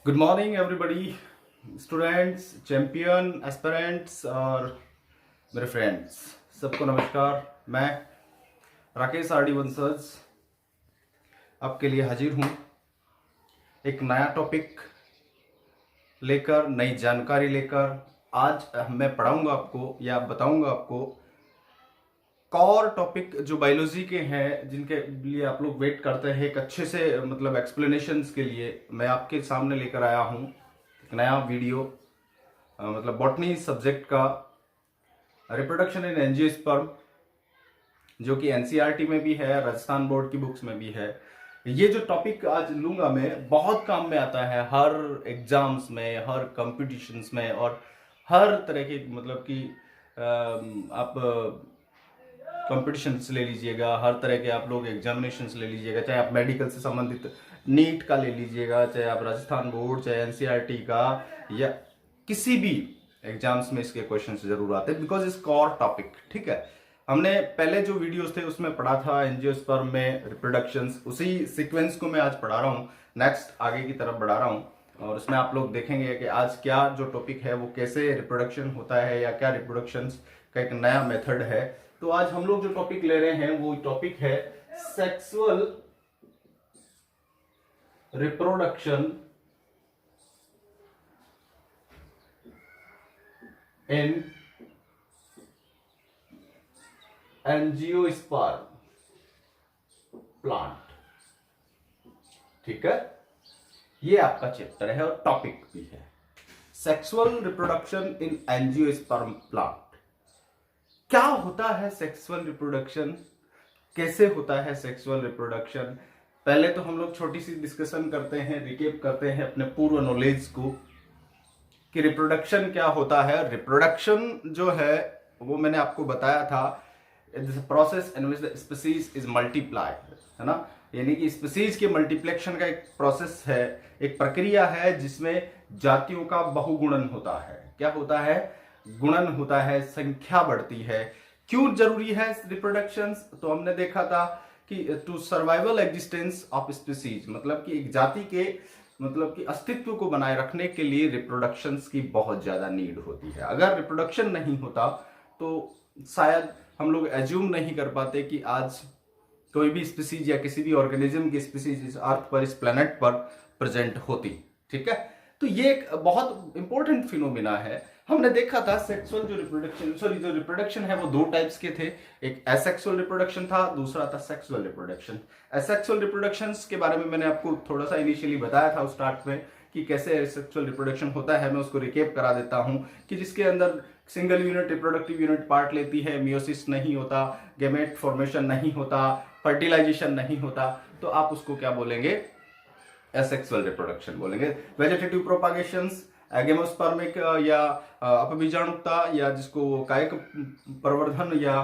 Good morning everybody, students, champion, aspirants और मेरे friends, सबको नमस्कार। मैं राकेश आर डी वंशज आपके लिए हाजिर हूँ एक नया टॉपिक लेकर, नई जानकारी लेकर। आज मैं पढ़ाऊँगा आपको या बताऊँगा आपको कॉर टॉपिक जो बायोलॉजी के हैं, जिनके लिए आप लोग वेट करते हैं एक अच्छे से मतलब एक्सप्लेनेशंस के लिए। मैं आपके सामने लेकर आया हूँ एक नया वीडियो, मतलब बॉटनी सब्जेक्ट का, रिप्रोडक्शन इन एंजियोस्पर्म, जो कि एनसीईआरटी में भी है, राजस्थान बोर्ड की बुक्स में भी है। ये जो टॉपिक आज लूंगा मैं बहुत काम में आता है, हर एग्जाम्स में, हर कॉम्पिटिशन्स में और हर तरह के, मतलब कि आप कॉम्पिटिशन्स ले लीजिएगा, हर तरह के आप लोग एग्जामिनेशंस ले लीजिएगा, चाहे आप मेडिकल से संबंधित नीट का ले लीजिएगा, चाहे आप राजस्थान बोर्ड, चाहे एनसीईआरटी का, या किसी भी एग्जाम्स में इसके क्वेश्चंस जरूर आते हैं, बिकॉज इस कॉर टॉपिक। ठीक है, हमने पहले जो वीडियोस थे उसमें पढ़ा था एंजियोस्पर्म में रिप्रोडक्शंस, उसी सीक्वेंस को मैं आज पढ़ा रहा हूँ, नेक्स्ट आगे की तरफ बढ़ा रहा हूँ। और उसमें आप लोग देखेंगे कि आज क्या जो टॉपिक है वो कैसे रिप्रोडक्शन होता है, या क्या रिप्रोडक्शंस का एक नया मेथड है। तो आज हम लोग जो टॉपिक ले रहे हैं वो टॉपिक है sexual reproduction in angiosperm plant. ठीक है, ये आपका चैप्टर है और टॉपिक भी है, sexual reproduction in angiosperm plant. क्या होता है सेक्सुअल रिप्रोडक्शन, कैसे होता है सेक्सुअल रिप्रोडक्शन। पहले तो हम लोग छोटी सी डिस्कशन करते हैं, रिकेप करते हैं अपने पूर्व नॉलेज को कि रिप्रोडक्शन क्या होता है। रिप्रोडक्शन जो है वो मैंने आपको बताया था, process in which the species is multiply, है ना। यानी कि स्पीसीज के मल्टीप्लेक्शन का एक प्रोसेस है, एक प्रक्रिया है जिसमें जातियों का बहुगुणन होता है। क्या होता है? गुणन होता है, संख्या बढ़ती है। क्यों जरूरी है रिप्रोडक्शन? तो हमने देखा था कि to survival existence of species, मतलब कि एक जाति के मतलब कि अस्तित्व को बनाए रखने के लिए रिप्रोडक्शन की बहुत ज्यादा नीड होती है। अगर रिप्रोडक्शन नहीं होता तो शायद हम लोग एज्यूम नहीं कर पाते कि आज कोई भी स्पीसीज या किसी भी ऑर्गेनिज्म की स्पीसीज इस अर्थ पर, इस प्लेनेट पर प्रेजेंट होती। ठीक है, तो ये एक बहुत इंपॉर्टेंट फिनोमिना है। हमने देखा था सेक्सुअल जो रिप्रोडक्शन है वो दो टाइप्स के थे, एक एसेक्सुअल रिप्रोडक्शन था, दूसरा था सेक्सुअल रिप्रोडक्शन। एसेक्सुअल रिप्रोडक्शन के बारे में मैंने आपको थोड़ा सा इनिशियली बताया था स्टार्ट में कि कैसे सेक्सुअल रिप्रोडक्शन होता है। मैं उसको रिकेप करा देता हूं कि जिसके अंदर single unit reproductive unit part लेती है, मियोसिस नहीं होता, गेमेट फॉर्मेशन नहीं होता, फर्टिलाइजेशन नहीं होता, तो आप उसको क्या बोलेंगे? एसेक्सुअल रिप्रोडक्शन बोलेंगे। वेजिटेटिव प्रोपागेशंस, एगेमोस्पर्मिक या अपबीजाणुकता, या जिसको कायिक प्रवर्धन या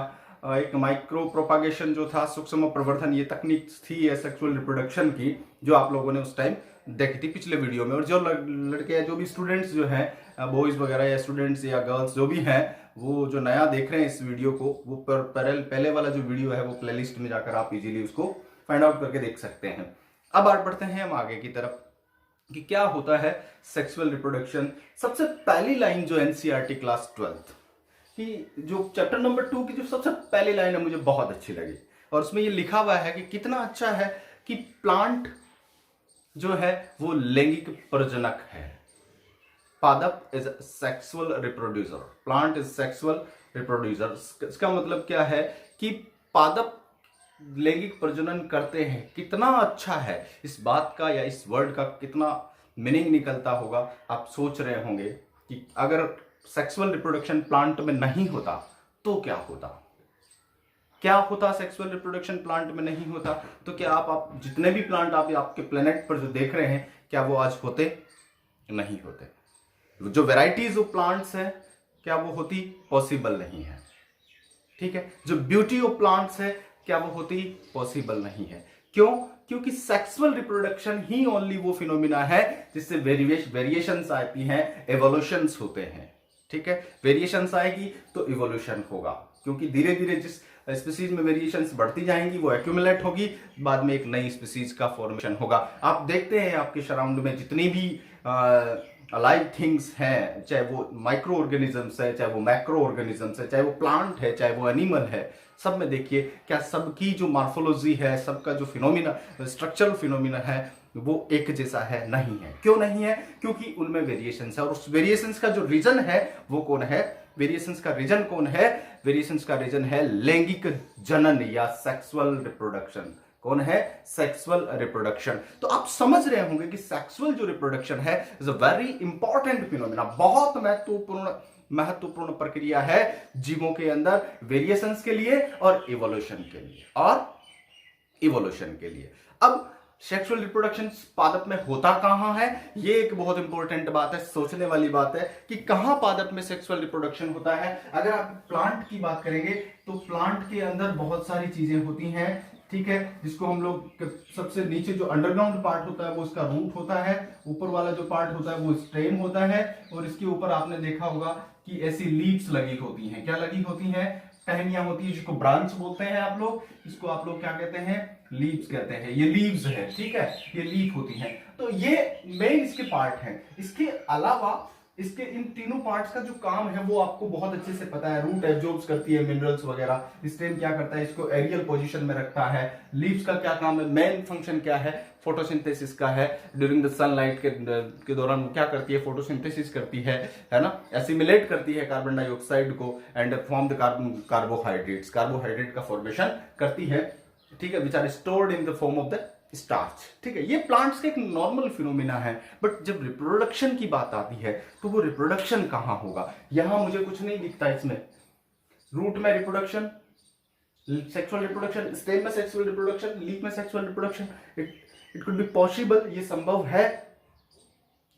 एक माइक्रो प्रोपागेशन जो था, सूक्ष्म प्रवर्धन, ये तकनीक थी एसेक्सुअल रिप्रोडक्शन की, जो आप लोगों ने उस टाइम देखी थी पिछले वीडियो में। और जो लड़के या जो भी स्टूडेंट्स जो हैं, बॉयज वगैरह या स्टूडेंट्स या गर्ल्स जो भी हैं, वो जो नया देख रहे हैं इस वीडियो को, वो पहले वाला जो वीडियो है वो प्लेलिस्ट में जाकर आप इजीली उसको फाइंड आउट करके देख सकते हैं। अब आगे बढ़ते हैं हम आगे की तरफ कि क्या होता है सेक्सुअल रिप्रोडक्शन। सबसे पहली लाइन जो एनसीईआरटी क्लास 12th कि जो चैप्टर नंबर 2 की जो सबसे पहली लाइन है मुझे बहुत अच्छी लगी, और उसमें ये लिखा हुआ है कि कितना अच्छा है कि प्लांट जो है वो लैंगिक प्रजनक है। पादप is sexual reproducer, plant is sexual reproducer. इसका मतलब क्या है कि पादप लैंगिक प्रजनन करते हैं। कितना अच्छा है इस बात का, या इस वर्ड का कितना मीनिंग निकलता होगा, आप सोच रहे होंगे कि अगर सेक्सुअल रिप्रोडक्शन प्लांट में नहीं होता तो क्या होता। क्या होता सेक्सुअल रिप्रोडक्शन प्लांट में नहीं होता तो क्या आप जितने भी प्लांट आप आपके प्लेनेट पर जो देख रहे हैं, क्या वो आज होते? नहीं होते। जो वेराइटीज ऑफ प्लांट्स हैं, क्या वो होती? पॉसिबल नहीं है। ठीक है, जो ब्यूटी ऑफ प्लांट्स है, क्या वो होती? पॉसिबल नहीं है। क्यों? क्योंकि सेक्सुअल रिप्रोडक्शन ही ओनली वो फिनोमिना है जिससे वेरिएशंस आती हैं, एवोल्यूशंस होते हैं। ठीक है, वेरिएशंस आएगी तो इवोल्यूशन होगा, क्योंकि धीरे धीरे जिस स्पीसीज में वेरिएशंस बढ़ती जाएंगी, वो एक्यूमुलेट होगी, बाद में एक नई स्पीसीज का फॉर्मेशन होगा। आप देखते हैं आपके सराउंड में जितनी भी अलाइव थिंग्स हैं, चाहे वो माइक्रो ऑर्गेनिजम्स है, चाहे वो मैक्रो ऑर्गेनिजम्स है, चाहे वो प्लांट है, चाहे वो एनिमल है, सब में देखिए क्या सबकी जो मॉर्फोलॉजी है, सबका जो फिनोमिना, स्ट्रक्चरल फिनोमिना है, वो एक जैसा है? नहीं है। क्यों नहीं है? क्योंकि उनमें वेरिएशंस है, और उस वेरिएशंस का जो रीजन है वो कौन है? वेरिएशंस का रीजन कौन है? वेरिएशंस का रीजन है लैंगिक जनन या सेक्सुअल रिप्रोडक्शन। कौन है? Sexual reproduction. तो आप समझ रहे होंगे कि सेक्सुअल जो रिप्रोडक्शन है is a very important phenomena, बहुत महत्वपूर्ण प्रक्रिया है जीवों के अंदर, वेरिएशंस के लिए और इवोल्यूशन के लिए। अब सेक्सुअल रिप्रोडक्शन पादप में होता कहां है? ये एक बहुत इंपॉर्टेंट बात है, सोचने वाली बात है कि कहां पादप में सेक्सुअल रिप्रोडक्शन होता है। अगर आप प्लांट की बात करेंगे तो प्लांट के अंदर बहुत सारी चीजें होती हैं, ठीक है, जिसको हम लोग सबसे नीचे जो अंडरग्राउंड पार्ट होता है वो इसका रूट होता है, ऊपर वाला जो पार्ट होता है वो स्टेम होता है, और इसके ऊपर आपने देखा होगा कि ऐसी लीव्स लगी होती हैं। क्या लगी होती हैं? टहनियां होती है, जिसको ब्रांच बोलते हैं आप लोग, इसको आप लोग क्या कहते हैं? लीव्स कहते हैं। ये लीव्स है, ठीक है, ये लीफ होती हैं। तो ये मेन इसके पार्ट हैं। इसके अलावा इसके इन तीनों पार्ट्स का जो काम है वो आपको बहुत अच्छे से पता है। रूट एब्जॉर्ब्स करती है मिनरल्स वगैरह, स्टेम क्या करता है? इसको एरियल पोजीशन में रखता है। लीव्स का क्या काम है? मेन फंक्शन क्या है? फोटोसिंथेसिस का है। ड्यूरिंग द सनलाइट के दौरान वो क्या करती है? फोटोसिंथेसिस करती है ना, एसिमिलेट करती है कार्बन डाइऑक्साइड को and form the carbohydrates, carbohydrate का फॉर्मेशन करती है, ठीक है, which are stored in the form of the starch. ठीक है, ये प्लांट्स का एक नॉर्मल फिनोमिना है। बट जब रिप्रोडक्शन की बात आती है तो वो रिप्रोडक्शन कहां होगा? यहां मुझे कुछ नहीं दिखता इसमें। रूट में रिप्रोडक्शन, सेक्सुअल रिप्रोडक्शन, स्टेम में सेक्सुअल रिप्रोडक्शन, लीफ में sexual reproduction, it could be possible, ये संभव है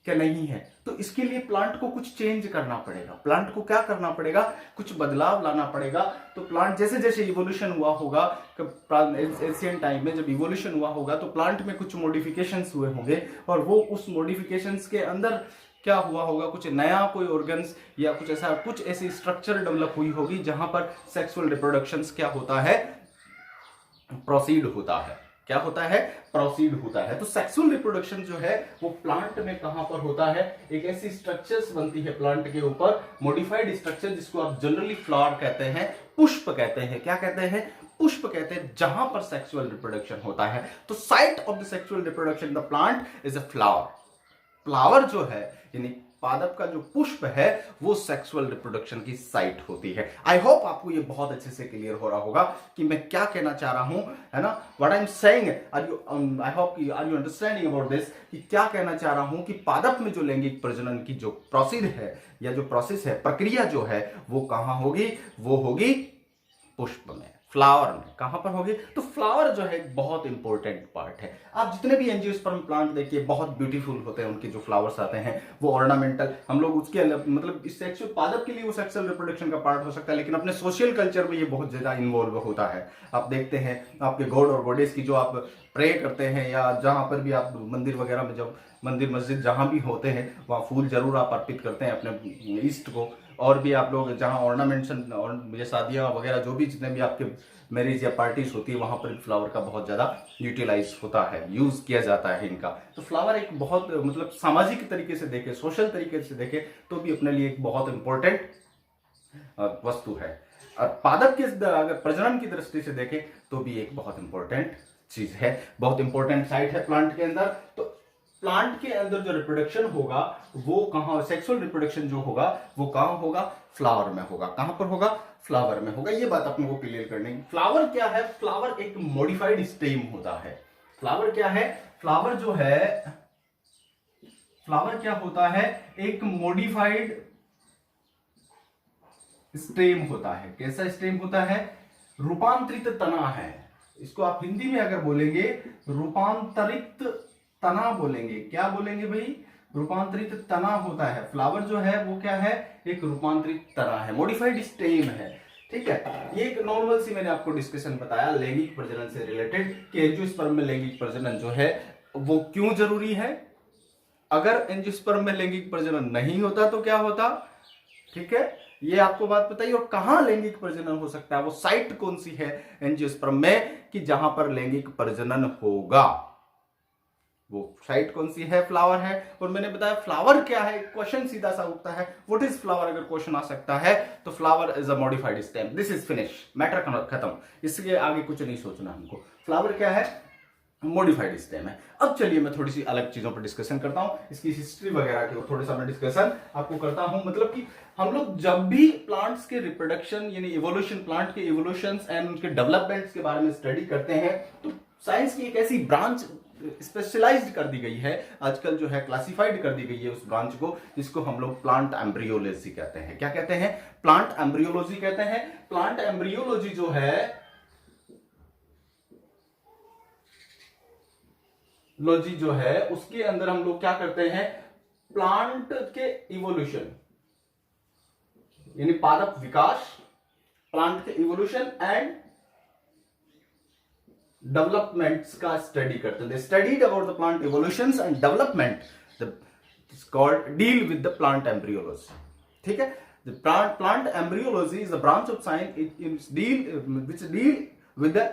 क्या? नहीं है। तो इसके लिए प्लांट को कुछ चेंज करना पड़ेगा। प्लांट को क्या करना पड़ेगा? कुछ बदलाव लाना पड़ेगा। तो प्लांट जैसे जैसे इवोल्यूशन हुआ होगा, एशियन टाइम में जब इवोल्यूशन हुआ होगा तो प्लांट में कुछ मॉडिफिकेशंस हुए होंगे, और वो उस मॉडिफिकेशंस के अंदर क्या हुआ होगा? कुछ नया कोई ऑर्गन्स या कुछ ऐसा, कुछ ऐसी स्ट्रक्चर डेवलप हुई होगी जहां पर सेक्सुअल रिप्रोडक्शंस क्या होता है? प्रोसीड होता है। क्या होता है? प्रोसीड होता है। तो सेक्सुअल रिप्रोडक्शन जो है वो प्लांट में कहां पर होता है? एक ऐसी स्ट्रक्चर्स बनती है प्लांट के ऊपर, मॉडिफाइड स्ट्रक्चर, जिसको आप जनरली फ्लावर कहते हैं, पुष्प कहते हैं। क्या कहते हैं? पुष्प कहते हैं, जहां पर सेक्सुअल रिप्रोडक्शन होता है। तो site of the sexual reproduction the plant is a flower. Flower जो है यानी पादप का जो पुष्प है वो सेक्सुअल रिप्रोडक्शन की साइट होती है। आई होप आपको ये बहुत अच्छे से क्लियर हो रहा होगा कि मैं क्या कहना चाह रहा हूं, है ना, what I am saying. I hope are you understanding about this, कि क्या कहना चाह रहा हूं कि पादप में जो लैंगिक प्रजनन की जो प्रोसीड है या जो प्रोसेस है, प्रक्रिया जो है, वो कहां होगी? वो होगी पुष्प में, फ्लावर में। कहां पर होगी? तो फ्लावर जो है बहुत इंपॉर्टेंट पार्ट है। आप जितने भी एंजियोस्पर्म प्लांट देखिए बहुत ब्यूटीफुल होते हैं, उनके जो फ्लावर्स आते हैं वो ऑर्नामेंटल, हम लोग उसके मतलब इस सेक्सुअल पादप के लिए वो सेक्सुअल रिप्रोडक्शन का पार्ट हो सकता है, लेकिन अपने सोशल कल्चर में ये बहुत ज्यादा इन्वॉल्व होता है। आप देखते हैं आपके गॉड और गॉडेस की जो आप प्रे करते हैं, या जहां पर भी आप मंदिर वगैरह में, जब मंदिर मस्जिद जहां भी होते हैं वहां फूल जरूर आप अर्पित करते हैं अपने ईस्ट को। और भी आप लोग जहां ऑर्नामेंट्स और ये शादियां वगैरह जो भी जितने भी आपके मैरिज या पार्टीज होती है वहां पर फ्लावर का बहुत ज्यादा यूटिलाइज होता है, यूज किया जाता है इनका। तो फ्लावर एक बहुत मतलब सामाजिक तरीके से देखे, सोशल तरीके से देखे तो भी अपने लिए एक बहुत इंपॉर्टेंट वस्तु है। और पादप के अगर प्रजनन की दृष्टि से देखे तो भी एक बहुत इंपॉर्टेंट चीज है, बहुत इंपॉर्टेंट साइट है प्लांट के अंदर। तो प्लांट के अंदर जो रिप्रोडक्शन होगा वो कहां, सेक्सुअल रिप्रोडक्शन जो होगा वो कहां होगा? फ्लावर में होगा। कहां पर होगा? फ्लावर में होगा। ये बात अपने को क्लियर करनी है। फ्लावर क्या है? फ्लावर एक मॉडिफाइड स्टेम होता है। फ्लावर क्या है? फ्लावर जो है, फ्लावर क्या होता है? एक मॉडिफाइड स्टेम होता है। कैसा स्टेम होता है? रूपांतरित तना है। इसको आप हिंदी में अगर बोलेंगे रूपांतरित तना बोलेंगे। क्या बोलेंगे भाई? रूपांतरित तना होता है। फ्लावर जो है वो क्या है? एक रूपांतरित तना है, मॉडिफाइड स्टेम है। ठीक है, ये एक नॉर्मल सी मैंने आपको डिस्कशन बताया लैंगिक प्रजनन से रिलेटेड कि एंजियोस्पर्म में लैंगिक प्रजनन जो है वो क्यों जरूरी है। अगर एंजियोस्पर्म में लैंगिक प्रजनन नहीं होता तो क्या होता? ठीक है, ये आपको बात बताइए। और कहां लैंगिक प्रजनन हो सकता है, वो साइट कौन सी है एंजियोस्पर्म में कि जहां पर लैंगिक प्रजनन होगा, वो साइट कौन सी है, फ्लावर है। और मैंने बताया फ्लावर क्या है, क्वेश्चन सीधा सा उठता है, व्हाट इज फ्लावर, अगर क्वेश्चन आ सकता है तो flower is a modified stem, this is finish, matter खत्म, इसके आगे कुछ नहीं सोचना हमको। फ्लावर क्या है, मॉडिफाइड स्टेम है। अब चलिए मैं थोड़ी सी अलग चीजों पर डिस्कशन करता हूं, इसकी हिस्ट्री वगैरह के थोड़ा सा मैं डिस्कशन आपको करता हूं। मतलब कि हम लोग जब भी प्लांट्स के रिप्रोडक्शन यानी इवोल्यूशन, प्लांट के इवोल्यूशन एंड उनके डेवलपमेंट्स के बारे में स्टडी करते हैं, तो साइंस की एक ऐसी ब्रांच स्पेशलाइज्ड कर दी गई है, आजकल जो है क्लासिफाइड कर दी गई है उस ब्रांच को, जिसको हम लोग प्लांट एम्ब्रियोलॉजी कहते हैं। क्या कहते हैं, प्लांट एम्ब्रियोलॉजी कहते हैं। प्लांट एम्ब्रियोलॉजी जो है लॉजी जो है उसके अंदर हम लोग क्या करते हैं, प्लांट के इवोल्यूशन यानी पादप विकास, प्लांट के इवोल्यूशन एंड डेवलपमेंट्स का स्टडी करते हैं। Studied about the plant evolutions and development, it's called deal with the plant embryology. ठीक है, the plant embryology is the branch of science which deal with the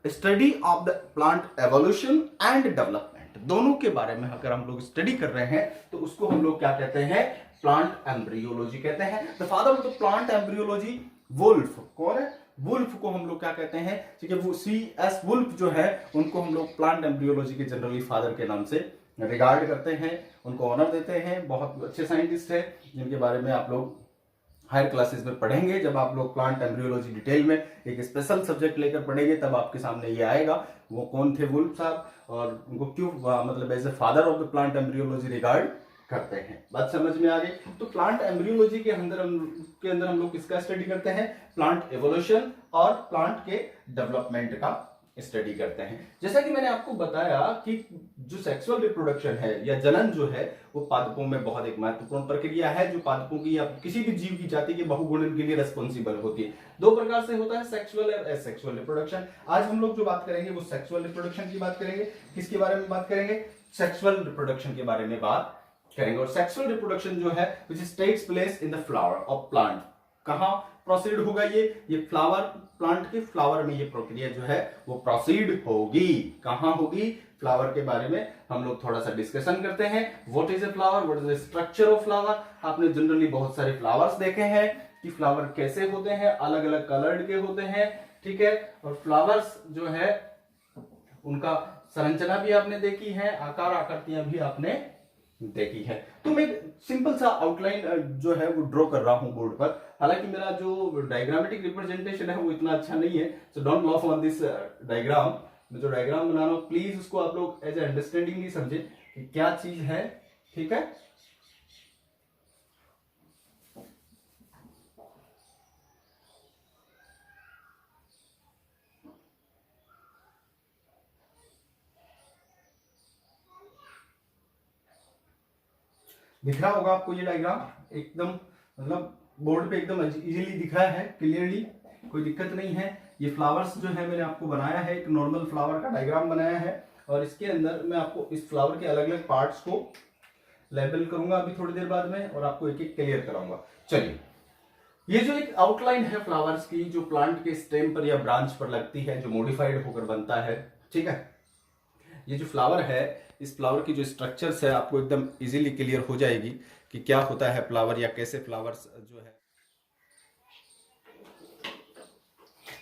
study of the plant evolution and development, दोनों के बारे में अगर हम लोग study कर रहे हैं तो उसको हम लोग क्या कहते हैं, प्लांट एम्ब्रियोलॉजी कहते हैं। The father of the plant embryology Wolff, कौन है, वुल्फ को हम लोग क्या कहते हैं, ठीक है, वो C.S. वुल्फ जो है उनको हम लोग प्लांट एम्ब्रियोलॉजी के जनरली फादर के नाम से रिगार्ड करते हैं, उनको ऑनर देते हैं। बहुत अच्छे साइंटिस्ट है जिनके बारे में आप लोग हायर क्लासेस में पढ़ेंगे। जब आप लोग प्लांट एम्ब्रियोलॉजी डिटेल में एक स्पेशल सब्जेक्ट लेकर पढ़ेंगे तब आपके सामने ये आएगा वो कौन थे वुल्फ साहब, और उनको क्यों मतलब as a father of the plant embryology regard करते हैं। बात समझ में आ गई। तो प्लांट एम्ब्रियोलॉजी के अंदर हम लोग किसका स्टडी करते हैं, प्लांट एवोल्यूशन और प्लांट के डेवलपमेंट का स्टडी करते हैं। जैसा कि मैंने आपको बताया कि जो सेक्सुअल रिप्रोडक्शन है या जनन जो है वो पादपों में बहुत एक महत्वपूर्ण प्रक्रिया है, जो पादपों की या किसी भी जीव की जाति के बहुगुणन के लिए रिस्पॉन्सिबल होती है। दो प्रकार से होता है, सेक्सुअल और एसेक्सुअल रिप्रोडक्शन। आज हम लोग जो बात करेंगे वो सेक्सुअल रिप्रोडक्शन की बात करेंगे। किसके बारे में बात करेंगे, सेक्सुअल रिप्रोडक्शन के बारे में बात करेंगे। और सेक्सुअल रिप्रोडक्शन जो है which takes place in the flower of plant, कहां प्रोसीड होगा ये फ्लावर, प्लांट के फ्लावर में ये प्रक्रिया जो है वो प्रोसीड होगी। कहां होगी, फ्लावर के बारे में हम लोग थोड़ा सा डिस्कशन करते हैं। What is a flower, what is the structure of flower. आपने जनरली बहुत सारे फ्लावर्स देखे हैं कि फ्लावर कैसे होते हैं, अलग अलग कलर्ड के होते हैं, ठीक है। और फ्लावर्स जो है उनका संरचना भी आपने देखी है, आकार आकृतियां भी आपने देखी है। तो मैं सिंपल सा आउटलाइन जो है वो ड्रॉ कर रहा हूं बोर्ड पर। हालांकि मेरा जो डायग्रामेटिक रिप्रेजेंटेशन है वो इतना अच्छा नहीं है, so don't loaf on this diagram. मैं जो डायग्राम बना रहा हूं प्लीज उसको आप लोग एज ए अंडरस्टैंडिंग ही समझे कि क्या चीज है, ठीक है। दिख रहा होगा आपको ये डायग्राम, एकदम मतलब बोर्ड पे एकदम इजीली दिख रहा है, क्लियरली, कोई दिक्कत नहीं है। ये फ्लावर्स जो है मैंने आपको बनाया है, एक नॉर्मल फ्लावर का डायग्राम बनाया है, और इसके अंदर मैं आपको इस फ्लावर के अलग अलग पार्ट्स को लेबल करूंगा अभी थोड़ी देर बाद में, और आपको एक एक क्लियर कराऊंगा। चलिए, ये जो एक आउटलाइन है फ्लावर्स की, जो प्लांट के स्टेम पर या ब्रांच पर लगती है, जो मॉडिफाइड होकर बनता है, ठीक है। ये जो फ्लावर है, इस फ्लावर की जो स्ट्रक्चर्स है आपको एकदम इजीली क्लियर हो जाएगी कि क्या होता है फ्लावर या कैसे फ्लावर्स जो है।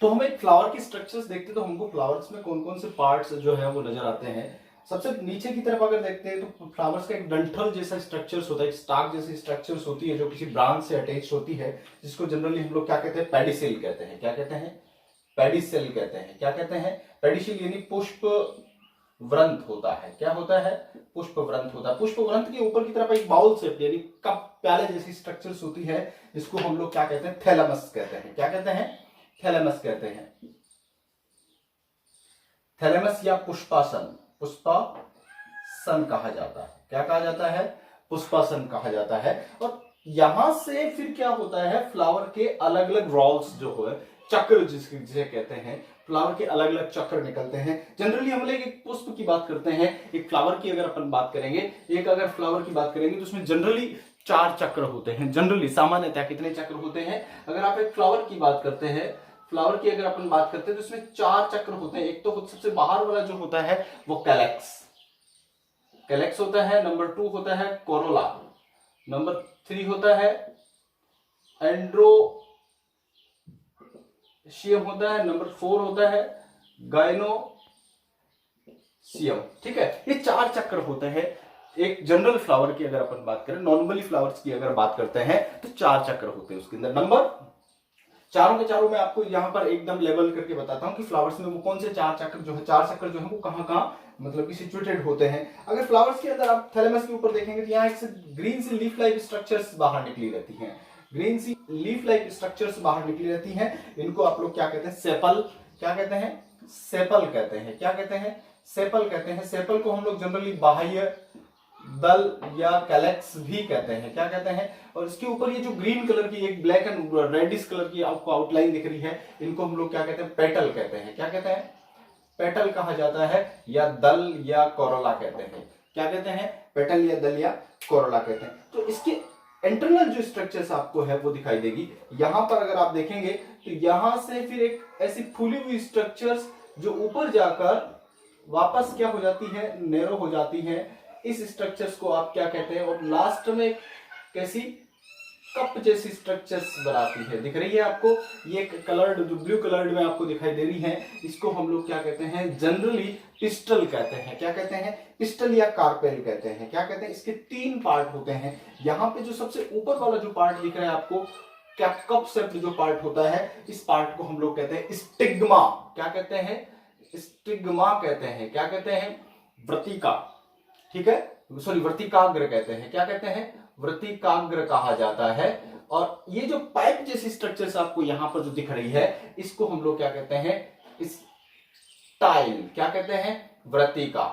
तो हम एक फ्लावर की स्ट्रक्चर्स देखते हैं तो हमको फ्लावर्स में कौन कौन से पार्ट्स जो है वो नजर आते हैं। सबसे नीचे की तरफ अगर देखते हैं तो फ्लावर्स का एक डंठल जैसा स्ट्रक्चर्स होता है, एक स्टाक जैसी स्ट्रक्चर्स होती है जो किसी ब्रांच से अटैच होती है, जिसको जनरली हम लोग क्या कहते हैं, पेडिसेल कहते हैं। क्या कहते हैं, पेडिसेल कहते हैं। क्या कहते हैं, पेडिसेल यानी पुष्प व्रंत होता है। क्या होता है, पुष्प व्रंत होता है। पुष्प व्रंत के ऊपर की तरफ एक बाउल शेप यानी कप प्याले जैसी स्ट्रक्चर्स होती है, जिसको हम लोग क्या कहते हैं, थैलेमस कहते हैं। क्या कहते हैं, थैलेमस कहते हैं। थैलेमस या पुष्पासन, पुष्पासन कहा जाता है। क्या कहा जाता है, पुष्पासन कहा जाता है। और यहां से फिर क्या होता है, फ्लावर के अलग अलग रॉल्स जो है, चक्र जिसे कहते हैं, फ्लावर के अलग अलग चक्र निकलते हैं। जनरली हम लोग एक पुष्प की बात करते हैं, एक फ्लावर की अगर अपन बात करेंगे, एक अगर फ्लावर की बात करेंगे तो उसमें जनरली 4 चक्र होते हैं जनरली, सामान्यतः कितने चक्र होते हैं? अगर आप एक फ्लावर की बात करते हैं, फ्लावर की अगर अपन बात करते हैं तो उसमें 4 चक्र होते हैं। एक तो सबसे बाहर वाला जो होता है वो कैलेक्स होता है, नंबर 2 होता है कोरोला, नंबर 3 होता है एंड्रोशियम होता है, नंबर 4 होता है गाइनोसियम। ठीक है, ये 4 चक्र होते हैं एक जनरल फ्लावर की। अगर अपन बात करें नॉर्मली फ्लावर्स की अगर बात करते हैं तो 4 चक्र होते हैं उसके अंदर। नंबर चारों के चारों मैं आपको यहां पर एकदम लेवल करके बताता हूं कि फ्लावर्स में वो कौन से 4 चक्र जो है, 4 चक्र जो है वो कहां मतलब कि सिचुएटेड होते हैं। अगर फ्लावर्स के अंदर आप थैलेमस के ऊपर देखेंगे तो यहाँ एक ग्रीन सी लीफ लाइक स्ट्रक्चर्स बाहर निकली रहती हैं, ग्रीन सी लीफ लाइक स्ट्रक्चर्स बाहर निकली रहती हैं। इनको आप लोग क्या कहते हैं? सेपल। क्या कहते हैं? सेपल कहते हैं। क्या कहते हैं? सेपल कहते हैं। सेपल को हम लोग जनरली बाह्य दल या कैलेक्स भी कहते हैं। क्या कहते हैं? और इसके ऊपर ये जो ग्रीन कलर की एक ब्लैक एंड रेडिश कलर की आपको आउटलाइन दिख रही है, इनको हम लोग क्या कहते हैं? पेटल कहते हैं। क्या कहते हैं? पेटल कहा जाता है, या दल या कोरोला कहते हैं। क्या कहते हैं? पेटल या दल या कोरोला कहते हैं। तो इसके इंटरनल जो स्ट्रक्चर्स आपको है वो दिखाई देगी। यहां पर अगर आप देखेंगे तो यहां से फिर एक ऐसी फूली हुई स्ट्रक्चर्स जो ऊपर जाकर वापस क्या हो जाती है? नैरो हो जाती है। इस स्ट्रक्चर्स को आप क्या कहते हैं? और लास्ट में कैसी कप जैसी स्ट्रक्चर्स बनाती है, दिख रही है आपको? ये कलर्ड जो ब्लू कलर्ड में आपको दिखाई दे रही है, इसको हम लोग क्या कहते हैं? जनरली पिस्टल कहते हैं। क्या कहते हैं? पिस्टल या कार्पेल कहते हैं। क्या कहते हैं? इसके 3 पार्ट होते हैं। यहाँ पे जो सबसे ऊपर वाला जो पार्ट दिख रहा है आपको, क्या कप शेप्ड जो पार्ट होता है, इस पार्ट को हम लोग कहते हैं स्टिग्मा। क्या कहते हैं? स्टिग्मा कहते हैं। क्या कहते हैं? वृत्तिका। ठीक है, सॉरी वृत्तिकाग्र कहते हैं। क्या कहते हैं? वृत्तिकाग्र कहा जाता है। और ये जो पाइप जैसी स्ट्रक्चर्स आपको यहां पर जो दिख रही है, इसको हम लोग क्या कहते हैं? स्टाइल। क्या कहते हैं? वृत्तिका।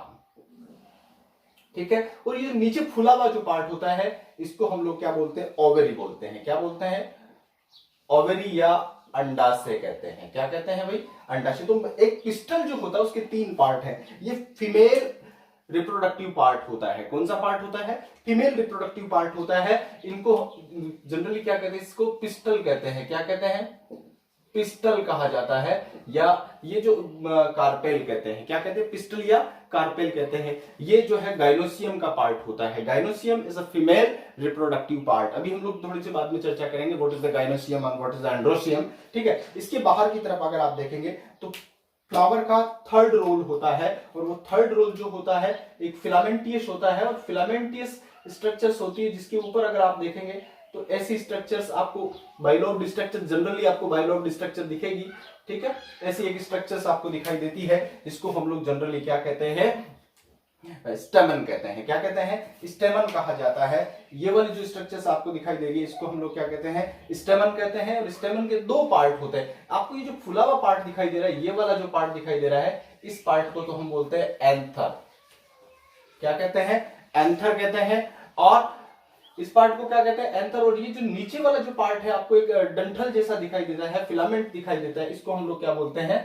ठीक है, और ये नीचे फुला हुआ जो पार्ट होता है, इसको हम लोग क्या बोलते हैं? ओवेरी बोलते हैं। क्या बोलते हैं? ओवेरी या अंडाशय कहते हैं। क्या कहते हैं भाई? अंडाशय। तो एक पिस्टल जो होता है उसके 3 पार्ट हैं। ये फीमेल रिप्रोडक्टिव पार्ट होता है। कौन सा पार्ट होता है? फीमेल रिप्रोडक्टिव पार्ट होता है। इनको जनरली क्या कहते हैं? इसको पिस्टल कहते हैं। क्या कहते हैं? पिस्टल कहा जाता है, या ये जो कार्पेल कहते हैं। क्या कहते हैं? पिस्टल या कार्पेल कहते हैं। ये जो है गाइनोसियम का पार्ट होता है। Gynoecium is a female reproductive part. अभी हम लोग थोड़ी सी बाद में चर्चा करेंगे what is the gynoecium and what is the androecium. ठीक है, इसके बाहर की तरफ अगर आप देखेंगे तो फ्लावर का 3rd रोल होता है, और वो 3rd रोल जो होता है एक फिलामेंटियस होता है, और फिलामेंटियस स्ट्रक्चर्स होती है जिसके ऊपर अगर आप देखेंगे तो ऐसी स्ट्रक्चर्स आपको बाइलोब्ड स्ट्रक्चर, जनरली आपको बाइलोब्ड स्ट्रक्चर दिखेगी। ठीक है, ऐसी एक स्ट्रक्चर्स आपको दिखाई देती है, जिसको हम लोग जनरली क्या कहते हैं? स्टेमन कहते हैं। क्या कहते हैं? स्टेमन कहा जाता है। ये वाली जो स्ट्रक्चर्स आपको दिखाई देगी, इसको हम लोग क्या कहते हैं? स्टेमन कहते हैं। और स्टेमन के 2 पार्ट होते हैं। आपको ये जो फुला हुआ पार्ट दिखाई दे रहा है, ये वाला जो पार्ट दिखाई दे रहा है, इस पार्ट को तो हम बोलते हैं एंथर। क्या कहते हैं? एंथर कहते हैं। और इस पार्ट को क्या कहते हैं? एंथर। और ये जो नीचे वाला जो पार्ट है, आपको एक डंठल जैसा दिखाई देता है, फिलामेंट दिखाई देता है, इसको हम लोग क्या बोलते हैं?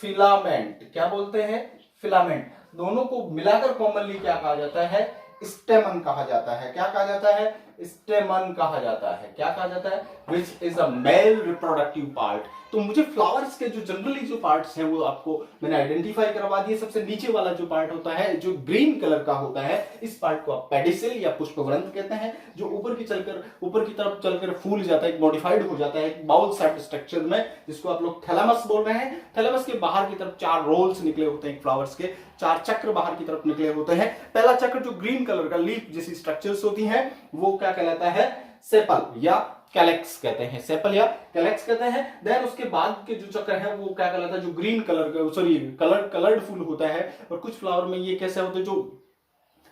फिलामेंट। क्या बोलते हैं? फिलामेंट। दोनों को मिलाकर कॉमनली क्या कहा जाता है? स्टेमन कहा जाता है। क्या कहा जाता है? स्टेमन कहा जाता है। क्या कहा जाता है? Which is a male reproductive part. तो मुझे फ्लावर्स के जो जनरली जो पार्ट्स हैं वो आपको मैंने आइडेंटिफाई करवा दिए। सबसे नीचे वाला जो पार्ट होता है, जो ग्रीन कलर का होता है, इस पार्ट को आप पेडिसिल या पुष्पवृंत कहते हैं। जो ऊपर की तरफ चलकर फूल जाता है, मॉडिफाइड हो जाता है एक बाउल शेप्ड स्ट्रक्चर में, जिसको आप लोग थैलेमस बोल रहे हैं। थैलेमस के बाहर की तरफ 4 रोल्स निकले होते हैं फ्लावर्स के, 4 चक्र बाहर की तरफ निकले होते हैं। पहला चक्र जो ग्रीन कलर का लीफ जैसी स्ट्रक्चर्स होती हैं, वो क्या कहलाता है? सेपल या कैलेक्स कहते हैं। सेपल या कैलेक्स कहते हैं। देन उसके बाद के जो चक्र है वो क्या कहलाता है? जो ग्रीन कलर का, सॉरी कलर्ड फूल होता है। और कुछ फ्लावर में ये कैसे होते हैं, जो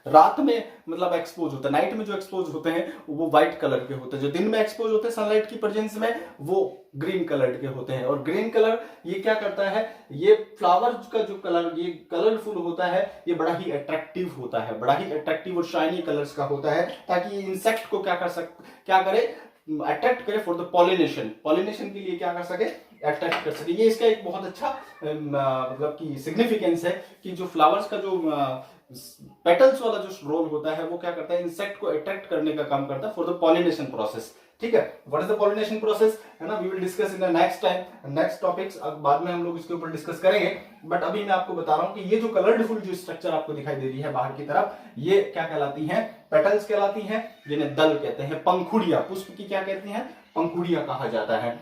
रात में मतलब एक्सपोज होता है, नाइट में जो एक्सपोज होते हैं वो व्हाइट कलर के होते हैं। जो दिन में एक्सपोज होते हैं सनलाइट की प्रेजेंस में, वो ग्रीन कलर के होते हैं। और ग्रीन कलर ये क्या करता है? ये फ्लावर का जो कलर, ये कलरफुल होता है, ये बड़ा ही अट्रैक्टिव होता है, बड़ा ही अट्रैक्टिव और शाइनी कलर्स का होता है, ताकि ये इंसेक्ट को क्या करे? अट्रैक्ट करे फॉर द पॉलिनेशन। पॉलिनेशन के लिए क्या कर सके? अट्रैक्ट कर सके। ये इसका एक बहुत अच्छा मतलब कि सिग्निफिकेंस है कि जो फ्लावर्स का जो पेटल्स वाला जो रोल होता है वो क्या करता है, इंसेक्ट को अट्रैक्ट करने का काम करता है फॉर द पॉलिनेशन प्रोसेस। ठीक है, what is the pollination process, है ना, we will discuss in the next time, next topics, अब बाद में हम लोग इसके ऊपर डिस्कस करेंगे। बट अभी मैं आपको बता रहा हूं कि ये जो कलरफुल जो स्ट्रक्चर आपको दिखाई दे रही है बाहर की तरफ, ये क्या कहलाती हैं, पेटल्स कहलाती हैं, जिन्हें दल कहते हैं। पंखुड़ियां, पुष्प की क्या कहते हैं, पंखुड़ियां कहा जाता है।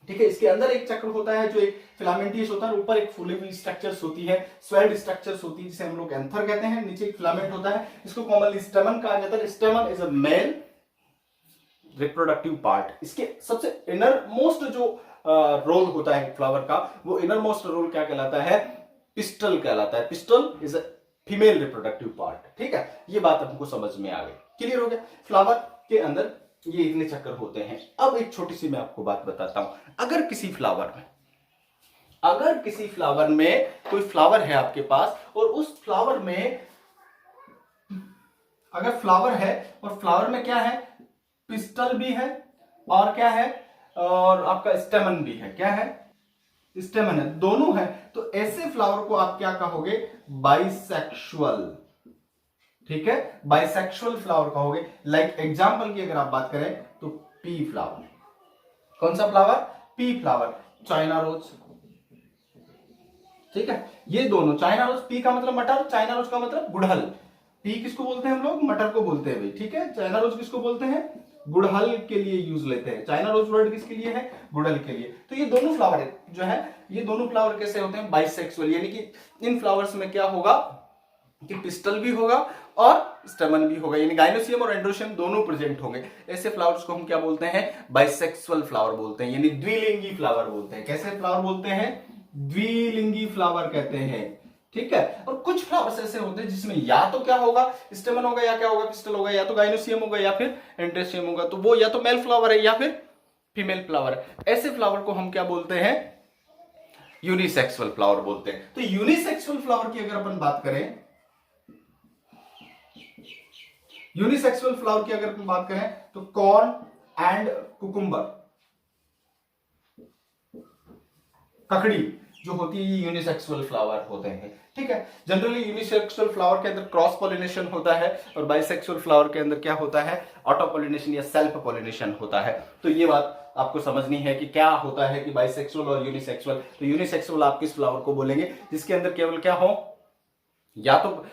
ठीक है, इसके अंदर एक चक्र होता है जो एक फिलामेंटियस होता है, ऊपर एक फूली हुई स्ट्रक्चर्स होती है, स्वेल्ड स्ट्रक्चर्स होती है जिसे हम लोग एंथर कहते हैं, नीचे एक फिलामेंट होता है, इसको कॉमनली स्टेमन कहा जाता है। स्टेमन is a male reproductive part. इसके सबसे इनर मोस्ट जो रोल होता है फ्लावर का, वो इनर मोस्ट रोल क्या कहलाता है, पिस्टल कहलाता है। Pistil is a female reproductive part. ठीक है, ये बात हमको समझ में आ गई, क्लियर हो गया। फ्लावर के अंदर ये इतने चक्कर होते हैं। अब एक छोटी सी मैं आपको बात बताता हूं, अगर किसी फ्लावर में कोई फ्लावर है आपके पास, और उस फ्लावर में अगर फ्लावर है और फ्लावर में क्या है, पिस्टल भी है और क्या है, और आपका स्टेमन भी है, क्या है, स्टेमन है, दोनों है, तो ऐसे फ्लावर को आप क्या कहोगे, बाइसेक्सुअल। ठीक है, बाइसेक्सुअल फ्लावर कहोगे। लाइक एग्जांपल की अगर आप बात करें तो पी फ्लावर, कौन सा flower, pea flower, china rose. ठीक है, ये दोनों, चाइना रोज, पी का मतलब मटर, चाइना रोज का मतलब गुड़हल। पी किसको बोलते हैं हम लोग, मटर को बोलते हैं भाई। ठीक है, चाइना रोज किसको बोलते हैं, गुड़हल के लिए यूज लेते हैं। चाइना रोज वर्ड किसके लिए है, गुड़हल के लिए। तो ये दोनों फ्लावर जो है, ये दोनों फ्लावर कैसे होते हैं, बाइसेक्सुअल, यानी कि इन फ्लावर्स में क्या होगा कि पिस्टल भी होगा और स्टेमन भी होगा, यानी गाइनोसियम और एंड्रोसियम दोनों प्रेजेंट होंगे। ऐसे फ्लावर्स को हम क्या बोलते हैं, बाइसेक्सुअल फ्लावर बोलते हैं, यानी द्विलिंगी फ्लावर बोलते हैं। कैसे फ्लावर बोलते हैं, द्विलिंगी फ्लावर कहते हैं। ठीक है, और कुछ फ्लावर्स ऐसे होते हैं जिसमें या तो क्या होगा, स्टेमन होगा, या क्या होगा, पिस्टल होगा, या तो गाइनोसियम होगा, या फिर एंड्रोसियम होगा। तो वो या तो मेल फ्लावर है या फिर फीमेल फ्लावर है। ऐसे फ्लावर को हम क्या बोलते हैं, यूनिसेक्सुअल फ्लावर बोलते हैं। तो यूनिसेक्सुअल फ्लावर की अगर अपन बात करें, यूनिसेक्सुअल फ्लावर की अगर अपन बात करें तो कॉर्न एंड कुकुम्बर, ककड़ी जो होती है, ये यूनिसेक्सुअल फ्लावर होते हैं। ठीक है, जनरली यूनिसेक्सुअल फ्लावर के अंदर क्रॉस पॉलिनेशन होता है, और बाइसेक्सुअल फ्लावर के अंदर क्या होता है, ऑटो पॉलिनेशन या सेल्फ पॉलिनेशन होता है। तो ये बात आपको समझनी है कि क्या होता है कि बाइसेक्सुअल और यूनिसेक्सुअल। तो यूनिसेक्सुअल आप किस फ्लावर को बोलेंगे, जिसके अंदर केवल क्या हो, या तो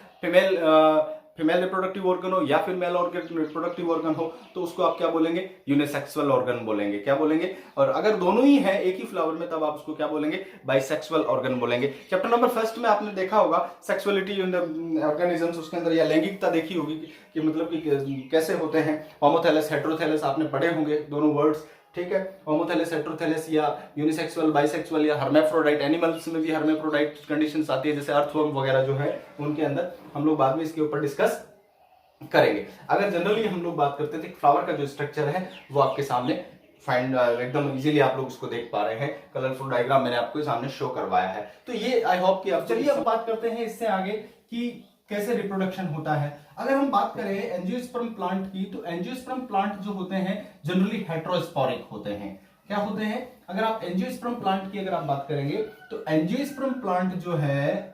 फीमेल रिप्रोडक्टिव ऑर्गन हो या फिर मेल रिप्रोडक्टिव ऑर्गन हो, तो उसको आप क्या बोलेंगे, यूनिसेक्सुअल ऑर्गन बोलेंगे। क्या बोलेंगे, और अगर दोनों ही है एक ही फ्लावर में, तब आप उसको क्या बोलेंगे, बाइसेक्सुअल ऑर्गन बोलेंगे। चैप्टर नंबर 1 में आपने देखा होगा सेक्सुअलिटी इन द ऑर्गेनिजम्स, उसके अंदर या लैंगिकता देखी होगी कि मतलब कि कैसे होते हैं, होमोथैलस हेटेरोथैलस आपने पढ़े होंगे दोनों वर्ड्स। ठीक है, होमोथैलस हेटेरोथैलस या यूनिसेक्सुअल बाइसेक्सुअल या हर्मेफ्रोडाइट, एनिमल्स में भी हर्मेफ्रोडाइट कंडीशंस आती है, जैसे अर्थवर्म वगैरह जो है उनके अंदर, हम लोग बाद में इसके ऊपर डिस्कस करेंगे। अगर जनरली हम लोग बात करते हैं तो फ्लावर का जो स्ट्रक्चर है वो आपके सामने फाइंड एकदम इजीली आप लोग उसको देख पा रहे हैं, कलरफुल डायग्राम मैंने आपको सामने शो करवाया है। तो ये आई होप कि आप, चलिए अब बात करते हैं इससे आगे कि कैसे रिप्रोडक्शन होता है। अगर हम बात करें एंजियोस्पर्म प्लांट की, तो एंजियोस्पर्म प्लांट जो होते हैं जनरली हेटेरोस्पोरिक होते हैं। क्या होते हैं, अगर आप एंजियोस्पर्म प्लांट की अगर आप बात करेंगे तो एंजियोस्पर्म प्लांट जो है,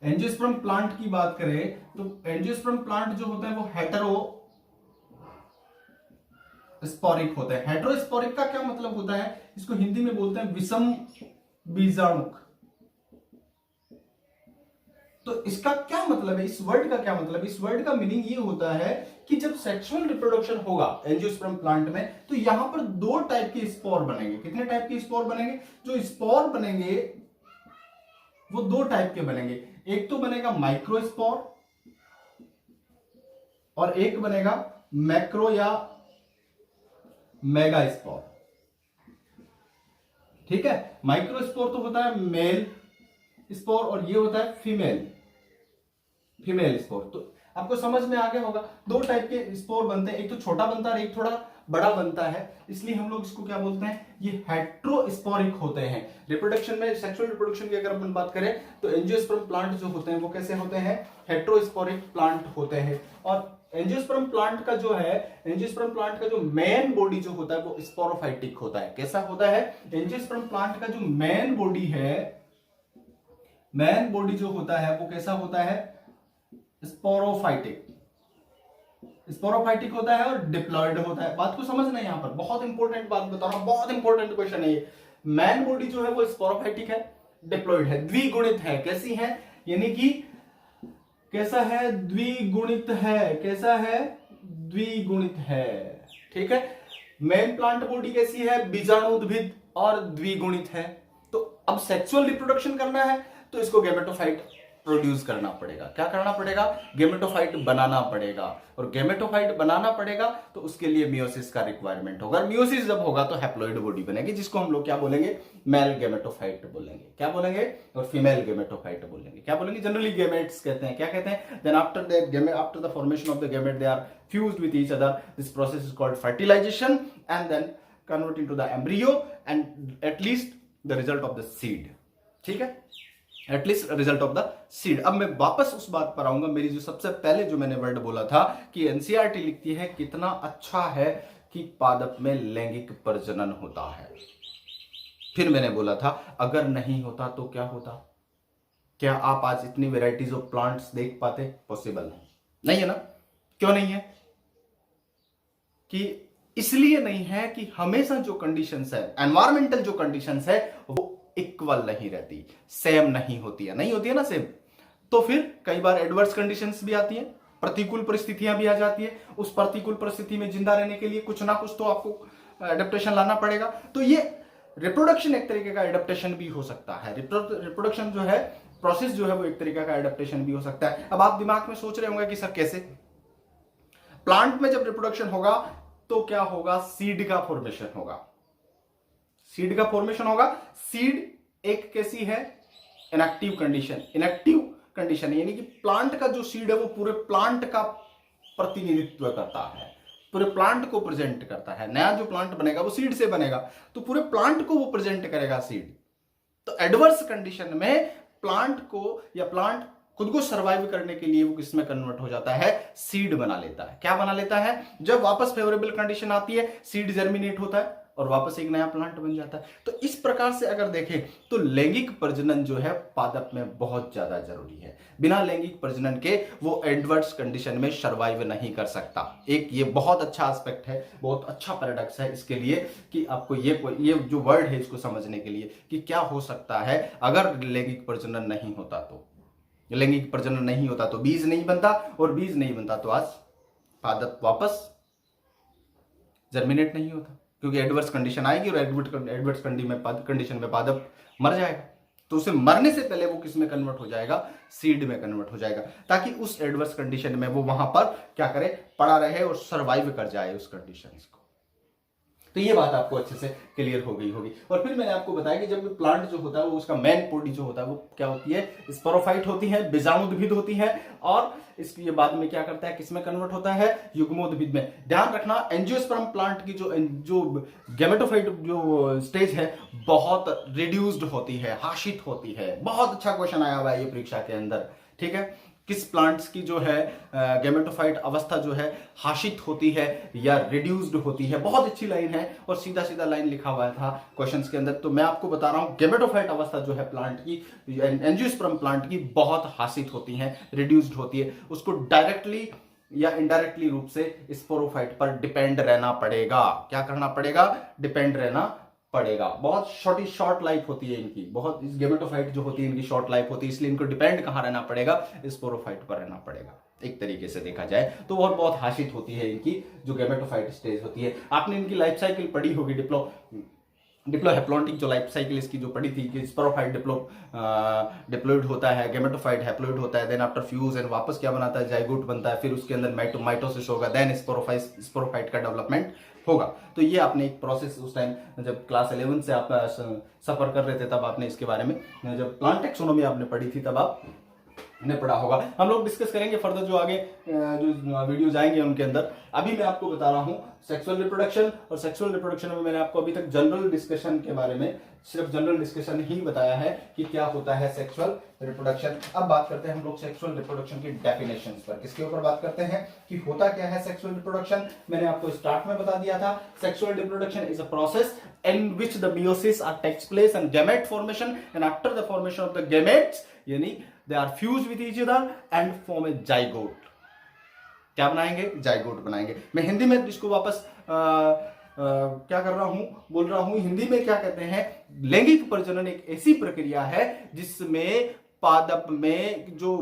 एंजियोस्पर्म प्लांट की बात करें तो एंजियोस्पर्म प्लांट जो होता है वो हेटेरोस्पोरिक होता है। हेटेरोस्पोरिक का क्या मतलब होता है, इसको हिंदी में बोलते हैं विषम बीजाणुक। तो इसका क्या मतलब है, इस वर्ड का क्या मतलब है, इस वर्ड का मीनिंग ये होता है कि जब सेक्सुअल रिप्रोडक्शन होगा एंजियोस्पर्म प्लांट में, तो यहां पर 2 टाइप के स्पोर बनेंगे। कितने टाइप के स्पोर बनेंगे, जो स्पोर बनेंगे वो 2 टाइप के बनेंगे। एक तो बनेगा माइक्रोस्पोर और एक बनेगा मैक्रो या मेगा स्पोर। ठीक है, माइक्रोस्पोर तो होता है मेल स्पोर और ये होता है फीमेल स्पोर। तो आपको समझ में आ गया होगा, 2 टाइप के स्पोर बनते हैं, एक तो छोटा बनता है और एक थोड़ा बड़ा बनता है, इसलिए हम लोग इसको क्या बोलते हैं, ये हेटेरोस्पोरिक होते हैं। रिप्रोडक्शन में, सेक्सुअल रिप्रोडक्शन की अगर अपन बात करें तो एंजियोस्पर्म प्लांट जो होते हैं वो कैसे होते हैं, हेटेरोस्पोरिक प्लांट होते हैं। और एंजियोस्पर्म प्लांट का जो है, एंजियोस्पर्म प्लांट का जो मेन बॉडी जो होता है वो स्पोरोफाइटिक होता है। कैसा होता है? एंजियोस्पर्म प्लांट का जो मेन बॉडी है, मेन बॉडी जो होता है वो कैसा होता है? स्पोरोफाइटिक, स्पोरोफाइटिक होता है और डिप्लॉयड होता है। बात को समझना है, यहां पर बहुत इंपॉर्टेंट बात बता रहा हूं, बहुत इंपॉर्टेंट क्वेश्चन है ये। मैन बॉडी जो है वो स्पोरोफाइटिक है, डिप्लॉयड है, द्विगुणित है। कैसी है? यानी कि कैसा है? द्विगुणित है। कैसा है? द्विगुणित है। ठीक है। मेन प्लांट बॉडी कैसी है? बीजाणुद्भिद और द्विगुणित है। तो अब सेक्सुअल रिप्रोडक्शन करना है तो इसको गैमेटोफाइट प्रोड्यूस करना पड़ेगा। क्या करना पड़ेगा? गैमेटोफाइट बनाना पड़ेगा। और गैमेटोफाइट बनाना पड़ेगा तो उसके लिए मियोसिस का रिक्वायरमेंट होगा। मियोसिस जब होगा तो हैप्लॉइड बॉडी बनेगी, जिसको हम लोग क्या बोलेंगे? मेल गैमेटोफाइट बोलेंगे। क्या बोलेंगे? और फीमेल गैमेटोफाइट बोलेंगे। क्या बोलेंगे? जनरली गैमेट्स कहते हैं। क्या कहते हैं? Then after the formation of the gamete they are fused with each other. This process is called fertilisation and then convert into the embryo and at least the result of the seed. ठीक है, at least result of the seed. अब मैं वापस उस बात पर आऊंगा, मेरी जो सबसे पहले जो मैंने वर्ड बोला था कि एनसीईआरटी लिखती है कितना अच्छा है कि पादप में लैंगिक प्रजनन होता है। फिर मैंने बोला था अगर नहीं होता तो क्या होता? क्या आप आज इतनी वेराइटीज ऑफ प्लांट्स देख पाते? पॉसिबल नहीं है ना। क्यों नहीं है? कि इसलिए नहीं है कि हमेशा जो कंडीशंस है, एनवायरमेंटल जो कंडीशंस है वो इक्वल नहीं रहती, सेम नहीं होती है। नहीं होती है ना सेम, तो फिर कई बार एडवर्स कंडीशंस भी आती है, प्रतिकूल परिस्थितियां भी आ जाती है। उस प्रतिकूल परिस्थिति में जिंदा रहने के लिए कुछ ना कुछ तो आपको एडेप्टेशन लाना पड़ेगा। तो ये रिप्रोडक्शन एक तरीके का एडेप्टेशन भी हो सकता है। रिप्रोडक्शन जो है, प्रोसेस जो है वो एक तरीके का एडेप्टेशन भी हो सकता है। अब आप दिमाग में सोच रहे होंगे कि सर कैसे? प्लांट में जब रिप्रोडक्शन होगा तो क्या होगा? सीड का फॉर्मेशन होगा। सीड का फॉर्मेशन होगा। सीड एक कैसी है? Inactive condition. इनएक्टिव कंडीशन यानी कि प्लांट का जो सीड है वो पूरे प्लांट का प्रतिनिधित्व करता है, पूरे प्लांट को प्रेजेंट करता है। नया जो प्लांट बनेगा वो सीड से बनेगा, तो पूरे प्लांट को वो प्रेजेंट करेगा सीड। तो एडवर्स कंडीशन में प्लांट को, या प्लांट खुद को सर्वाइव करने के लिए वो किसमें कन्वर्ट हो जाता है? सीड बना लेता है। क्या बना लेता है? जब वापस फेवरेबल कंडीशन आती है, सीड जर्मिनेट होता है और वापस एक नया प्लांट बन जाता है। तो इस प्रकार से अगर देखें तो लैंगिक प्रजनन जो है पादप में बहुत ज्यादा जरूरी है। बिना लैंगिक प्रजनन के वो एडवर्स कंडीशन में सर्वाइव नहीं कर सकता। एक ये बहुत अच्छा एस्पेक्ट है, बहुत अच्छा पैराडॉक्स है इसके लिए कि आपको ये जो वर्ड है इसको समझने के लिए कि क्या हो सकता है अगर लैंगिक प्रजनन नहीं होता। तो लैंगिक प्रजनन नहीं होता तो बीज नहीं बनता, और बीज नहीं बनता तो आज पादप वापस जर्मिनेट नहीं होता, क्योंकि एडवर्स कंडीशन आएगी और एडवर्स कंडीशन में पादप मर जाएगा। तो उसे मरने से पहले वो किस में कन्वर्ट हो जाएगा? सीड में कन्वर्ट हो जाएगा, ताकि उस एडवर्स कंडीशन में वो वहां पर क्या करे? पड़ा रहे और सर्वाइव कर जाए उस कंडीशन को। तो ये बात आपको अच्छे से क्लियर हो गई होगी। और फिर मैंने आपको बताया कि जब प्लांट जो होता है वो उसका मेन बॉडी जो होता है वो क्या होती है? स्पोरोफाइट होती है, बीजाणुद्भिद होती है, और इसके बाद में क्या करता है? किसमें कन्वर्ट होता है? युग्मोद्भिद में। ध्यान रखना, एंजियोस्पर्म प्लांट की जो गैमेटोफाइट जो स्टेज है बहुत रिड्यूस्ड होती है, हाशित होती है। बहुत अच्छा क्वेश्चन आया हुआ है ये परीक्षा के अंदर। ठीक है, किस प्लांट्स की जो है गैमेटोफाइट अवस्था जो है हाशित होती है या रिड्यूस्ड होती है? बहुत अच्छी लाइन है और सीधा सीधा लाइन लिखा हुआ था क्वेश्चंस के अंदर। तो मैं आपको बता रहा हूं गैमेटोफाइट अवस्था जो है प्लांट की, एंजियोस्पर्म प्लांट की, बहुत हाशित होती है, रिड्यूस्ड होती है। उसको डायरेक्टली या इनडायरेक्टली रूप से स्पोरोफाइट पर डिपेंड रहना पड़ेगा। क्या करना पड़ेगा? डिपेंड रहना पड़ेगा। बहुत शॉर्ट लाइफ होती है इनकी, बहुत इस गैमेटोफाइट जो होती है इनकी शॉर्ट लाइफ होती है, इसलिए इनको डिपेंड कहां रहना पड़ेगा? स्पोरोफाइट पर रहना पड़ेगा। एक तरीके से देखा जाए तो और बहुत हाशित होती है इनकी जो गैमेटोफाइट स्टेज होती है। आपने इनकी लाइफ साइकिल पढ़ी होगी, डिप्लोहैप्लॉन्टिक जो लाइफ साइकिल इसकी जो पढ़ी थी कि स्पोरोफाइट डिप्लॉइड होता है, गैमेटोफाइट हैप्लॉइड होता है, देन आफ्टर फ्यूज एंड वापस क्या बनाता है? जाइगोट बनता है, फिर उसके अंदर माइटोसिस होगा, देन स्पोरोफाइट का डेवलपमेंट होगा। तो ये आपने एक प्रोसेस उस टाइम जब क्लास 11 से आप सफर कर रहे थे तब आपने इसके बारे में, जब प्लांट टेक्सोनोमी आपने पढ़ी थी तब आप ने पढ़ा होगा। हम लोग डिस्कस करेंगे फर्दर जो आगे जो वीडियो जाएंगे उनके अंदर। अभी मैं आपको बता रहा हूं सेक्सुअल रिप्रोडक्शन, और सेक्सुअल रिप्रोडक्शन में मैंने आपको अभी तक जनरल डिस्कशन के बारे में सिर्फ जनरल डिस्कशन ही बताया है कि क्या होता है सेक्सुअल रिप्रोडक्शन। अब बात करते हैं हम लोग सेक्सुअल रिप्रोडक्शन की डेफिनेशंस पर। किसके ऊपर बात करते हैं कि होता क्या है सेक्सुअल रिप्रोडक्शन। मैंने आपको स्टार्ट में बता दिया था, sexual reproduction is a process in which the meiosis takes place and gamete formation, and after the formation of the gametes यानी they are fused with each other and form a zygote। क्या बनाएंगे? Zygote बनाएंगे। मैं हिंदी में इसको वापस क्या कर रहा हूं, बोल रहा हूं हिंदी में क्या कहते हैं, लैंगिक प्रजनन एक ऐसी प्रक्रिया है जिसमें पादप में जो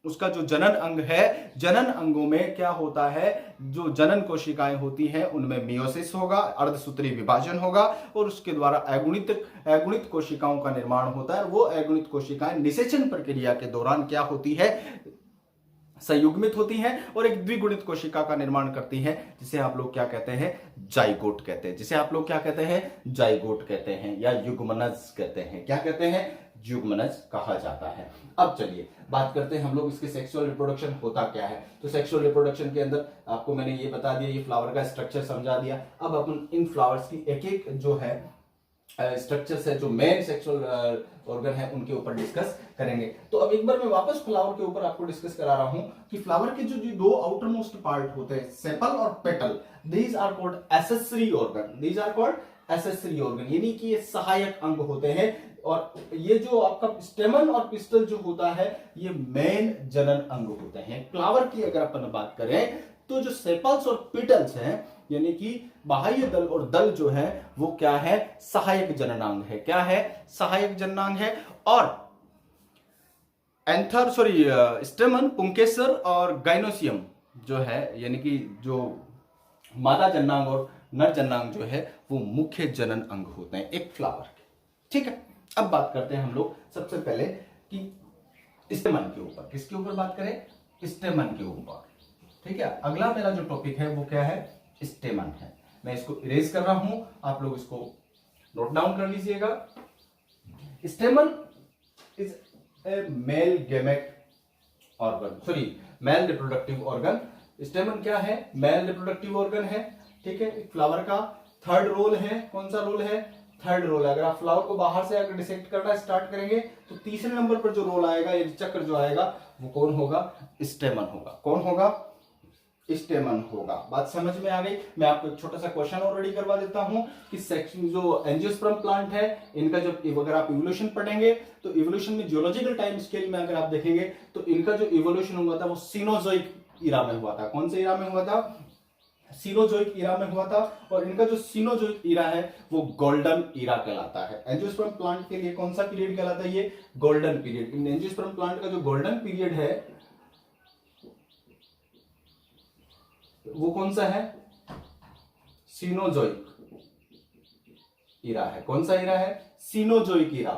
उसका जो जनन अंग है, जनन अंगों में क्या होता है, जो जनन कोशिकाएं होती हैं उनमें मियोसिस होगा, अर्धसूत्री विभाजन होगा, और उसके द्वारा अगुणित कोशिकाओं का निर्माण होता है। वो अगुणित कोशिकाएं निषेचन प्रक्रिया के दौरान क्या होती है, संयुग्मित होती हैं और एक द्विगुणित कोशिका का निर्माण करती हैं, जिसे आप लोग क्या कहते हैं, जाइगोट कहते हैं। जिसे आप लोग क्या कहते हैं, जाइगोट कहते हैं या युग्मनज कहते हैं। क्या कहते हैं, युग्मनज कहा जाता है। अब चलिए बात करते हैं हम लोग इसके सेक्सुअल रिप्रोडक्शन होता क्या है। तो सेक्सुअल रिप्रोडक्शन के अंदर आपको मैंने ये बता दिया, ये फ्लावर का स्ट्रक्चर समझा दिया। अब अपन इन फ्लावर्स की एक एक जो है स्ट्रक्चर्स है, जो मेन सेक्सुअल ऑर्गन है, उनके ऊपर डिस्कस करेंगे। तो अब एक बार मैं वापस फ्लावर के ऊपर आपको डिस्कस करा रहा हूं कि फ्लावर के जो दो आउटर मोस्ट पार्ट होते हैं, सेपल और petal, these are called accessory organ. These are called accessory organ, यानी कि ये सहायक अंग होते हैं। और ये जो आपका स्टेमन और पिस्टल जो होता है, ये मेन जनन अंग होते हैं। फ्लावर की अगर अपन बात करें तो जो सेपल्स और पिटल्स हैं, यानी कि बाह्य दल और दल जो है, वो क्या है, सहायक जननांग है। क्या है, सहायक जननांग है। और स्टेमन, पुंकेसर और गाइनोसियम जो है, यानी कि जो मादा जननांग और नर जननांग जो है, वो मुख्य जनन अंग होते हैं एक फ्लावर के। ठीक है, अब बात करते हैं हम लोग सबसे पहले कि स्टेमन के ऊपर। किसके ऊपर बात करें, स्टेमन के ऊपर। ठीक है, अगला मेरा जो टॉपिक है वो क्या है, स्टेमन है। मैं इसको इरेज कर रहा हूं, आप लोग इसको नोट डाउन कर लीजिएगा। Stamen is a male gamete organ, male reproductive organ. Stamen क्या है, मेल रिप्रोडक्टिव ऑर्गन है। ठीक है, एक फ्लावर का थर्ड रोल है। कौन सा रोल है, थर्ड रोल है। अगर आप फ्लावर को बाहर से अगर डिसेक्ट करना स्टार्ट करेंगे तो तीसरे नंबर पर जो रोल आएगा, ये चक्र जो आएगा, वो कौन होगा, स्टेमन होगा। कौन होगा, स्टेमन होगा। बात समझ में आ गई। मैं आपको एक छोटा सा क्वेश्चन ऑलरेडी करवा देता हूं कि जो एंजियोस्पर्म प्लांट है, इनका जब अगर आप इवोल्यूशन पढ़ेंगे तो इवोल्यूशन में जियोलॉजिकल टाइम स्केल में अगर आप देखेंगे तो इनका जो इवोल्यूशन हुआ था वो सीनोजोइक ईरा में हुआ था। कौन से ईरा में हुआ था, सीनोजोइक ईरा में हुआ था। और इनका जो सीनोजोइक ईरा है वो गोल्डन ईरा कहलाता है। एंजियोस्पर्म प्लांट के लिए कौन सा पीरियड कहलाता है, ये गोल्डन पीरियड। इन एंजियोस्पर्म प्लांट का जो गोल्डन पीरियड है वो कौन सा है, सीनोजोइक ईरा है। कौन सा ईरा है, सीनोजोइक ईरा।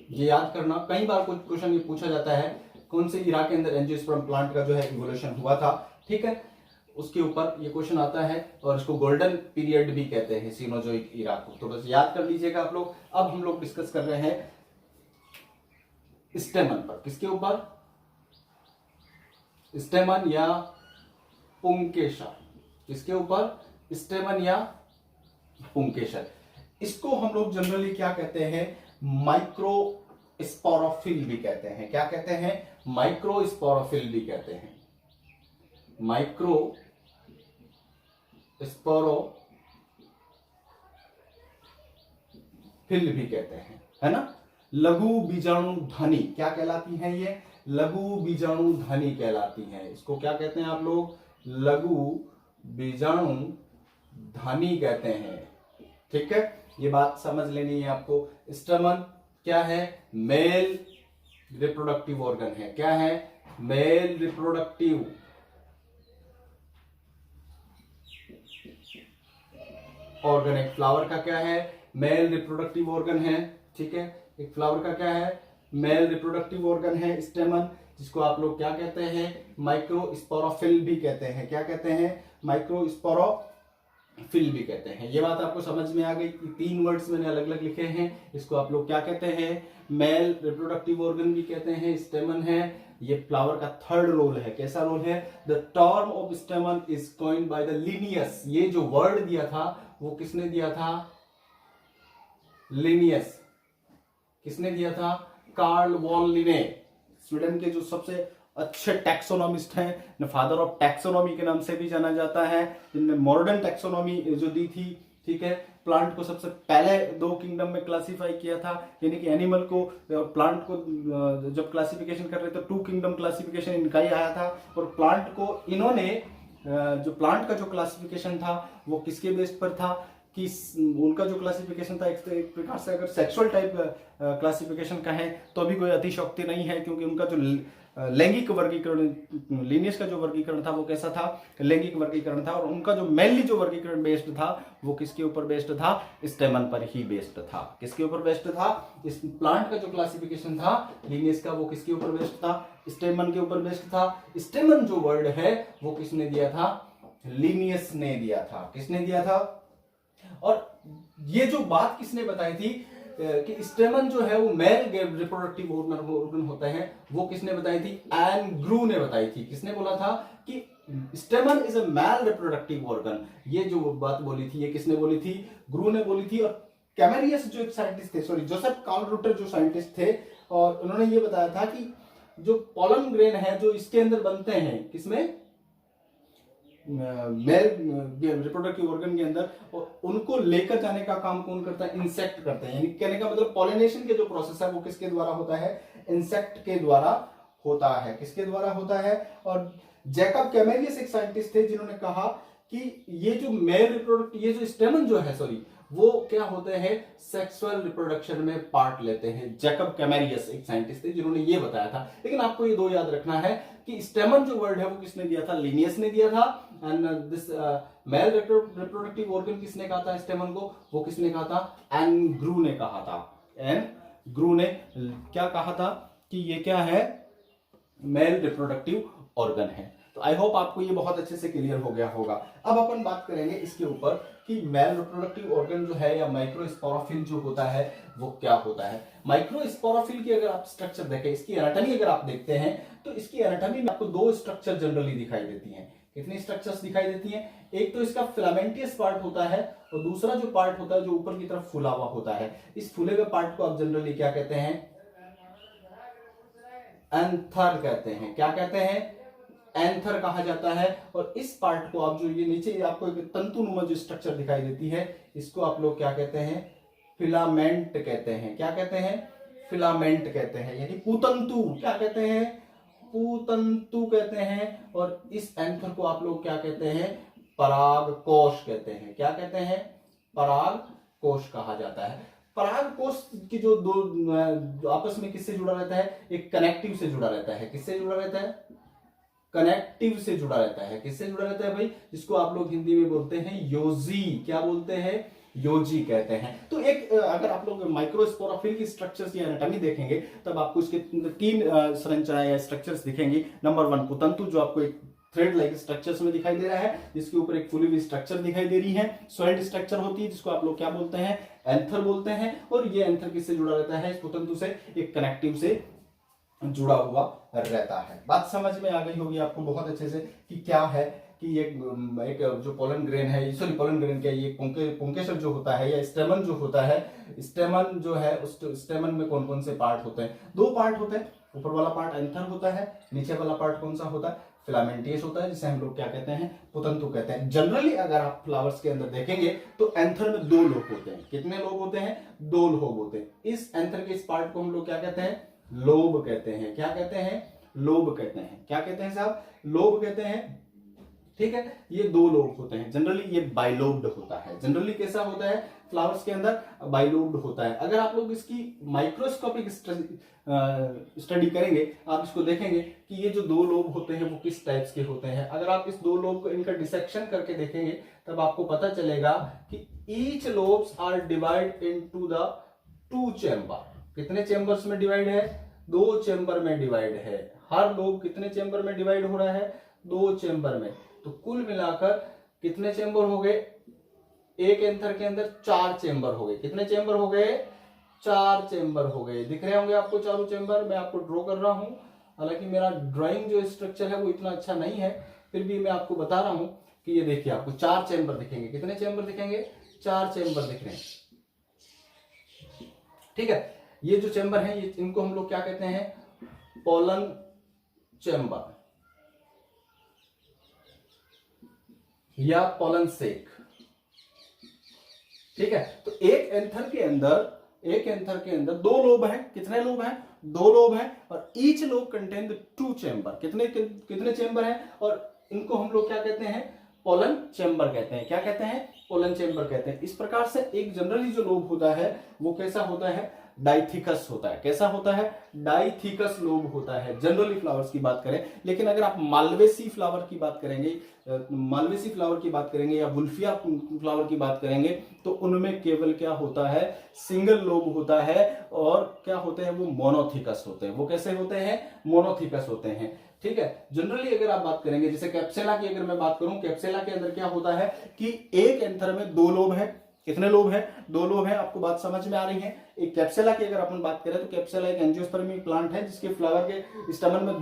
ये याद करना, कई बार कुछ क्वेश्चन ये पूछा जाता है कौन से ईरा के अंदर एंजियोस्पर्म प्लांट का जो है इवोल्यूशन हुआ था। ठीक है, उसके ऊपर ये क्वेश्चन आता है और इसको गोल्डन पीरियड भी कहते हैं, सीनोजोइक ईरा को। तो बस याद कर लीजिएगा आप लोग। अब हम लोग डिस्कस कर रहे हैं स्टेमन पर। किसके ऊपर, स्टेमन या पुंकेसर। किसके ऊपर, स्टेमन या पुंकेसर। इसको हम लोग जनरली क्या कहते हैं, माइक्रो स्पोरोफिल भी कहते हैं। क्या कहते हैं, माइक्रो स्पोरोफिल भी कहते हैं। माइक्रो स्पोरोफिल भी कहते हैं, है ना। लघु बीजाणु धनी क्या कहलाती हैं, ये लघु बीजाणु धनी कहलाती हैं। इसको क्या कहते हैं आप लोग, लघु बीजाणु धनी कहते हैं। ठीक है, ये बात समझ लेनी है आपको। स्टेमन क्या है, मेल रिप्रोडक्टिव ऑर्गन है। क्या है, मेल रिप्रोडक्टिव ऑर्गन। एक फ्लावर का क्या है, मेल रिप्रोडक्टिव ऑर्गन है। ठीक है, एक फ्लावर का क्या है, मेल रिप्रोडक्टिव ऑर्गन है स्टेमन, जिसको आप लोग क्या कहते हैं, माइक्रो स्पोरोफिल भी कहते हैं। क्या कहते हैं, माइक्रो फिल भी कहते हैं। ये बात आपको समझ में आ गई कि 3 वर्ड्स मैंने अलग अलग लिखे हैं। इसको आप लोग क्या कहते हैं, मेल रिप्रोडक्टिव ऑर्गन भी कहते हैं, स्टेमन है। ये फ्लावर का थर्ड रोल है। कैसा रोल है? The term of स्टेमन is coined by the Linnaeus. ये जो वर्ड दिया था वो किसने दिया था? लिनियस। किसने दिया था? कार्ल वॉन लिने। स्वीडन के जो सबसे अच्छे टैक्सोनॉमिस्ट हैं, फादर ऑफ टैक्सोनॉमी के नाम से भी जाना जाता है, जिनने मॉडर्न टैक्सोनॉमी जो दी थी। ठीक है, प्लांट को सबसे पहले 2 किंगडम में क्लासिफाई किया था, यानी कि एनिमल को और प्लांट को जब क्लासिफिकेशन कर रहे थे 2 किंगडम क्लासिफिकेशन इनका ही आया था। और प्लांट को इन्होंने जो प्लांट का जो क्लासिफिकेशन था वो किसके बेस पर था कि उनका जो क्लासिफिकेशन था एक प्रकार से अगर सेक्सुअल टाइप क्लासिफिकेशन का है तो भी कोई अतिशयोक्ति नहीं है, क्योंकि उनका जो लैंगिक वर्गीकरण, लिनियस का जो वर्गीकरण था वो कैसा था? लैंगिक वर्गीकरण था। और उनका जो मेनली जो वर्गीकरण बेस्ड था वो किसके ऊपर बेस्ड था? स्टेमन पर ही बेस्ड था। किसके ऊपर बेस्ड था? इस प्लांट का जो क्लासिफिकेशन था लिनियस का वो किसके ऊपर बेस्ड था? स्टेमन के ऊपर बेस्ड था। स्टेमन जो वर्ड है वो किसने दिया था? लिनियस ने दिया था। किसने दिया था? और ये जो बात किसने बताई थी कि स्टेमन जो है वो मेल रिप्रोडक्टिव ऑर्गन होता है, वो किसने बताई थी? एन ग्रू ने बताई थी। किसने बोला था कि स्टेमन is a mail reproductive organ? ये जो बात बोली थी ये किसने बोली थी? ग्रू ने बोली थी। और कैमेरियस जो एक साइंटिस्ट थे, सॉरी जोसेफ कार्ल रूटर जो साइंटिस्ट थे, और उन्होंने ये बताया था कि जो पॉलन ग्रेन है जो इसके अंदर बनते हैं, किसमें? मेल रिप्रोडक्टिव ऑर्गन के अंदर, और उनको लेकर जाने का काम कौन करता है? इंसेक्ट करते हैं। यानी कहने का मतलब पॉलिनेशन के जो प्रोसेस है वो किसके द्वारा होता है? इंसेक्ट के द्वारा होता है। किसके द्वारा होता है? और जैकब कैमेरियस एक साइंटिस्ट थे जिन्होंने कहा कि ये जो मेल रिप्रोडक्ट, ये जो स्टेमन जो है सॉरी, वो क्या होते हैं? सेक्सुअल रिप्रोडक्शन में पार्ट लेते हैं। जैकब कैमेरियस एक साइंटिस्ट थे जिन्होंने ये बताया था। लेकिन आपको ये 2 याद रखना है कि स्टेमन जो वर्ड है वो किसने दिया था? लिनियस ने दिया था। And this mail reproductive organ किसने कहा था स्टेमन को? वो किसने कहा था? एन ग्रू ने कहा था। एन ग्रू ने क्या कहा था कि ये क्या है? मेल रिप्रोडक्टिव ऑर्गन है। तो आई होप आपको ये बहुत अच्छे से क्लियर हो गया होगा। अब अपन बात करेंगे इसके ऊपर कि मेल रिप्रोडक्टिव ऑर्गन जो है या माइक्रोस्पोरोफिल जो होता है वो क्या होता है। माइक्रोस्पोरोफिल की अगर आप स्ट्रक्चर देखें, इसकी एनाटॉमी अगर आप देखते हैं तो इसकी एनाटॉमी में आपको 2 स्ट्रक्चर जनरली दिखाई देती हैं। कितनी स्ट्रक्चर्स दिखाई देती हैं? एक तो इसका फिलामेंटियस पार्ट होता है, और दूसरा जो पार्ट होता है जो ऊपर की तरफ फूला हुआ होता है। इस फूले हुए पार्ट को आप जनरली क्या कहते हैं? एंथर कहते हैं। क्या कहते हैं? एंथर कहा जाता है। और इस पार्ट को आप जो ये नीचे आपको एक तंतुनुमा जो स्ट्रक्चर दिखाई देती है, इसको आप लोग क्या कहते हैं? फिलामेंट कहते हैं। क्या कहते हैं? फिलामेंट कहते हैं। यानी पूतंतु। क्या कहते हैं? पूतंतु कहते हैं। और इस एंथर को आप लोग क्या कहते हैं? परागकोश कहते हैं। क्या कहते हैं? परागकोश कहा जाता है। परागकोश की जो दो आपस में किससे जुड़ा रहता है? एक कनेक्टिव से जुड़ा रहता है। किससे जुड़ा रहता है? कनेक्टिव से जुड़ा रहता है। किससे जुड़ा रहता है भाई? जिसको आप लोग हिंदी में बोलते हैं योजी। क्या बोलते हैं? योजी कहते हैं। तो एक अगर आप लोग माइक्रोस्पोरोफिल की स्ट्रक्चर्स या एनाटॉमी देखेंगे तब आपको इसके 3 संरचनाएं या स्ट्रक्चर्स दिखेंगी। नंबर 1 पुतंतु, जो आपको एक थ्रेड लाइक स्ट्रक्चर्स में दिखाई दे रहा है, जिसके ऊपर एक फुली हुई स्ट्रक्चर दिखाई दे रही है। सॉइल्ड स्ट्रक्चर होती है जिसको आप लोग क्या बोलते हैं? एंथर बोलते हैं। और ये एंथर किससे जुड़ा रहता है? इस पुतंतु से, एक कनेक्टिव से जुड़ा हुआ रहता है। बात समझ में आ गई होगी आपको बहुत अच्छे से कि क्या है कि ये एक जो पोलन ग्रेन है, सॉरी पोलन ग्रेन क्या, ये पुंकेसर जो होता है या स्टेमन जो होता है, स्टेमन जो है उस स्टेमन में कौन कौन से पार्ट होते हैं? 2 पार्ट होते हैं। ऊपर वाला पार्ट एंथर होता है, नीचे वाला पार्ट कौन सा होता है? फिलामेंटियस होता है, जिसे हम लोग क्या कहते हैं? पुतंतु कहते हैं। जनरली अगर आप फ्लावर्स के अंदर देखेंगे तो एंथर में 2 लोब होते हैं। कितने लोब होते हैं? 2 लोब होते हैं। इस एंथर के इस पार्ट को हम लोग क्या कहते हैं? लोब कहते हैं। क्या कहते हैं? लोब कहते हैं। क्या कहते हैं साहब? लोब कहते हैं। ठीक है, ये 2 लोब होते हैं। जनरली ये बाइलोब्ड होता है। जनरली कैसा होता है? फ्लावर्स के अंदर बाइलोब्ड होता है। अगर आप लोग इसकी माइक्रोस्कोपिक स्टडी करेंगे, आप इसको देखेंगे कि ये जो 2 लोब होते हैं वो किस टाइप्स के होते हैं। अगर आप इस 2 लोब को इनका डिसेक्शन करके देखेंगे तब आपको पता चलेगा कि each lobes are divide into the 2 chamber. कितने चैम्बर्स में डिवाइड है? 2 चैम्बर में डिवाइड है। हर लोब कितने चैम्बर में डिवाइड हो रहा है? 2 चैम्बर में। तो कुल मिलाकर कितने चैम्बर हो गए? एक एंथर के अंदर 4 चेंबर हो गए। कितने चेंबर हो गए? 4 चेंबर हो गए। दिख रहे होंगे आपको चारों चेंबर, मैं आपको ड्रॉ कर रहा हूं। हालांकि मेरा ड्राइंग जो स्ट्रक्चर है वो इतना अच्छा नहीं है, फिर भी मैं आपको बता रहा हूं कि ये देखिए आपको 4 चेंबर दिखेंगे। कितने चेंबर दिखेंगे? 4 चेंबर दिख रहे हैं। ठीक है, ये जो चेंबर है ये इनको हम लोग क्या कहते हैं? पोलन चेंबर या पोलन सेक। ठीक है, तो एक एंथर के अंदर 2 लोब हैं। कितने लोब हैं? 2 लोब हैं, और ईच लोब कंटेन 2 चेंबर। कितने चेंबर हैं? और इनको हम लोग क्या कहते हैं? पोलन चेंबर कहते हैं। क्या कहते हैं? पोलन चेंबर कहते हैं। इस प्रकार से एक जनरली जो लोब होता है वो कैसा होता है? डाइथिकस होता है। कैसा होता है? डाइथिकस लोब होता है जनरली फ्लावर्स की बात करें। लेकिन अगर आप मालवेसी फ्लावर की बात करेंगे या वुल्फिया फ्लावर की बात करेंगे तो उनमें केवल क्या होता है? सिंगल लोब होता है, और क्या होते हैं? वो मोनोथिकस होते हैं। वो कैसे होते हैं? मोनोथिकस होते हैं। ठीक है, जनरली अगर आप बात करेंगे, जैसे कैप्सेला की अगर मैं बात करूं, कैप्सेला के अंदर क्या होता है कि एक एंथर में 2 लोब है। कितने लोब है? 2 लोब है। आपको बात समझ में आ रही है? एक कैप्सेला की अगर अपन बात करें तो कैप्सेला एक एंजियोस्पर्मी प्लांट है जिसके फ्लावर के स्टमन में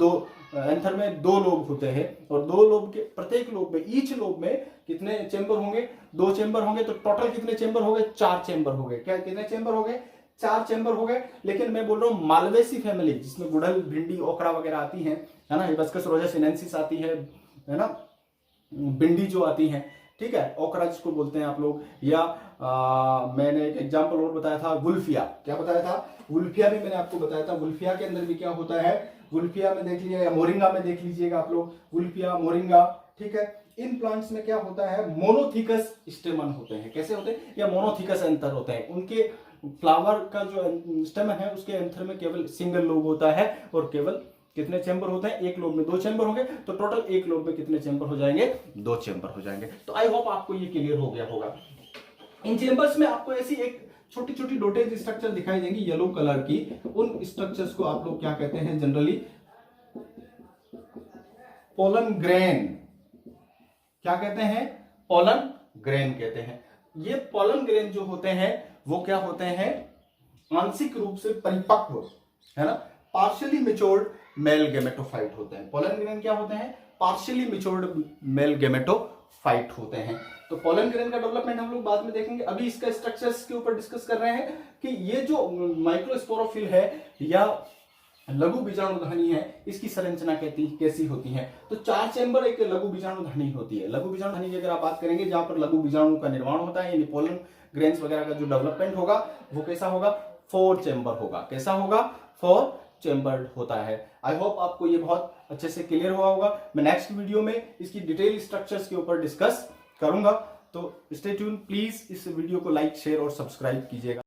एंथर में 2 लोब होते हैं, और 2 लोब के प्रत्येक लोब में, ईच लोब में कितने चेंबर होंगे? 2 चेंबर होंगे। तो टोटल कितने चेंबर हो गए? 4 चेंबर हो गए। क्या कितने चेंबर हो गए? 4 चेंबर हो गए। लेकिन मैं बोल रहा हूं मालवेसी फैमिली जिसमें गुड़हल, भिंडी, ओकरा वगैरह आती है ना, हिबिस्कस रोजा सिनेंसिस आती है ना, भिंडी जो आती है, ठीक है, ओकरा जिसको बोलते हैं आप लोग, या मैंने एक एग्जांपल और बताया था, वुल्फिया। क्या बताया था? वुल्फिया भी मैंने आपको बताया था। वुल्फिया के अंदर भी क्या होता है? वुल्फिया में देख लीजिए, या मोरिंगा में देख लीजिएगा आप लोग, वुल्फिया, मोरिंगा। ठीक है, इन प्लांट्स में क्या होता है? मोनोथिकस स्टेमन होते हैं। कैसे होते हैं? या मोनोथिकस एंथर होते हैं। उनके फ्लावर का जो स्टेमन है उसके एंथर में केवल सिंगल लोब होता है, और केवल कितने चेंबर होते हैं? एक लोब में 2 चेंबर होंगे। तो टोटल एक लोब में कितने चेंबर हो जाएंगे? 2 चेंबर हो जाएंगे। तो आई होप आपको ये क्लियर हो गया होगा। इन चेंबर्स में आपको ऐसी एक छोटी छोटी डोटेज स्ट्रक्चर दिखाई देंगी येलो कलर की। उन स्ट्रक्चर्स को आप लोग क्या कहते हैं? Generally pollen grain. क्या कहते हैं? पोलन ग्रेन कहते हैं। ये पोलन ग्रेन जो होते हैं वो क्या होते हैं? आंशिक रूप से परिपक्व, है ना, पार्शियली मेच्योर्ड मेल गेमेटोफाइट होते हैं। पोलन ग्रेन क्या होते हैं? पार्शियली मेच्योर्ड मेल गेमेटोफाइट होते हैं। तो पोलन ग्रेन का डेवलपमेंट हम लोग बाद में देखेंगे। अभी इसका स्ट्रक्चर्स के ऊपर डिस्कस कर रहे हैं कि ये जो माइक्रोस्पोरोफिल है या लघु बीजाणुधानी है, इसकी संरचना कैसी होती है? तो 4 चेंबर एक लघु बीजाणुधानी होती है। लघु बीजाणुधानी की अगर आप बात करेंगे, जहां पर लघु बीजाणु का निर्माण होता है, यानी पोलन ग्रेन्स वगैरह का जो डेवलपमेंट होगा वो कैसा होगा? 4 चेंबर होगा। कैसा होगा? 4 चेंबर्ड होता है। आई होप आपको ये बहुत अच्छे से क्लियर हुआ होगा। मैं नेक्स्ट वीडियो में इसकी डिटेल स्ट्रक्चर्स के ऊपर डिस्कस करूंगा। तो स्टे ट्यून, प्लीज इस वीडियो को लाइक, शेयर और सब्सक्राइब कीजिएगा।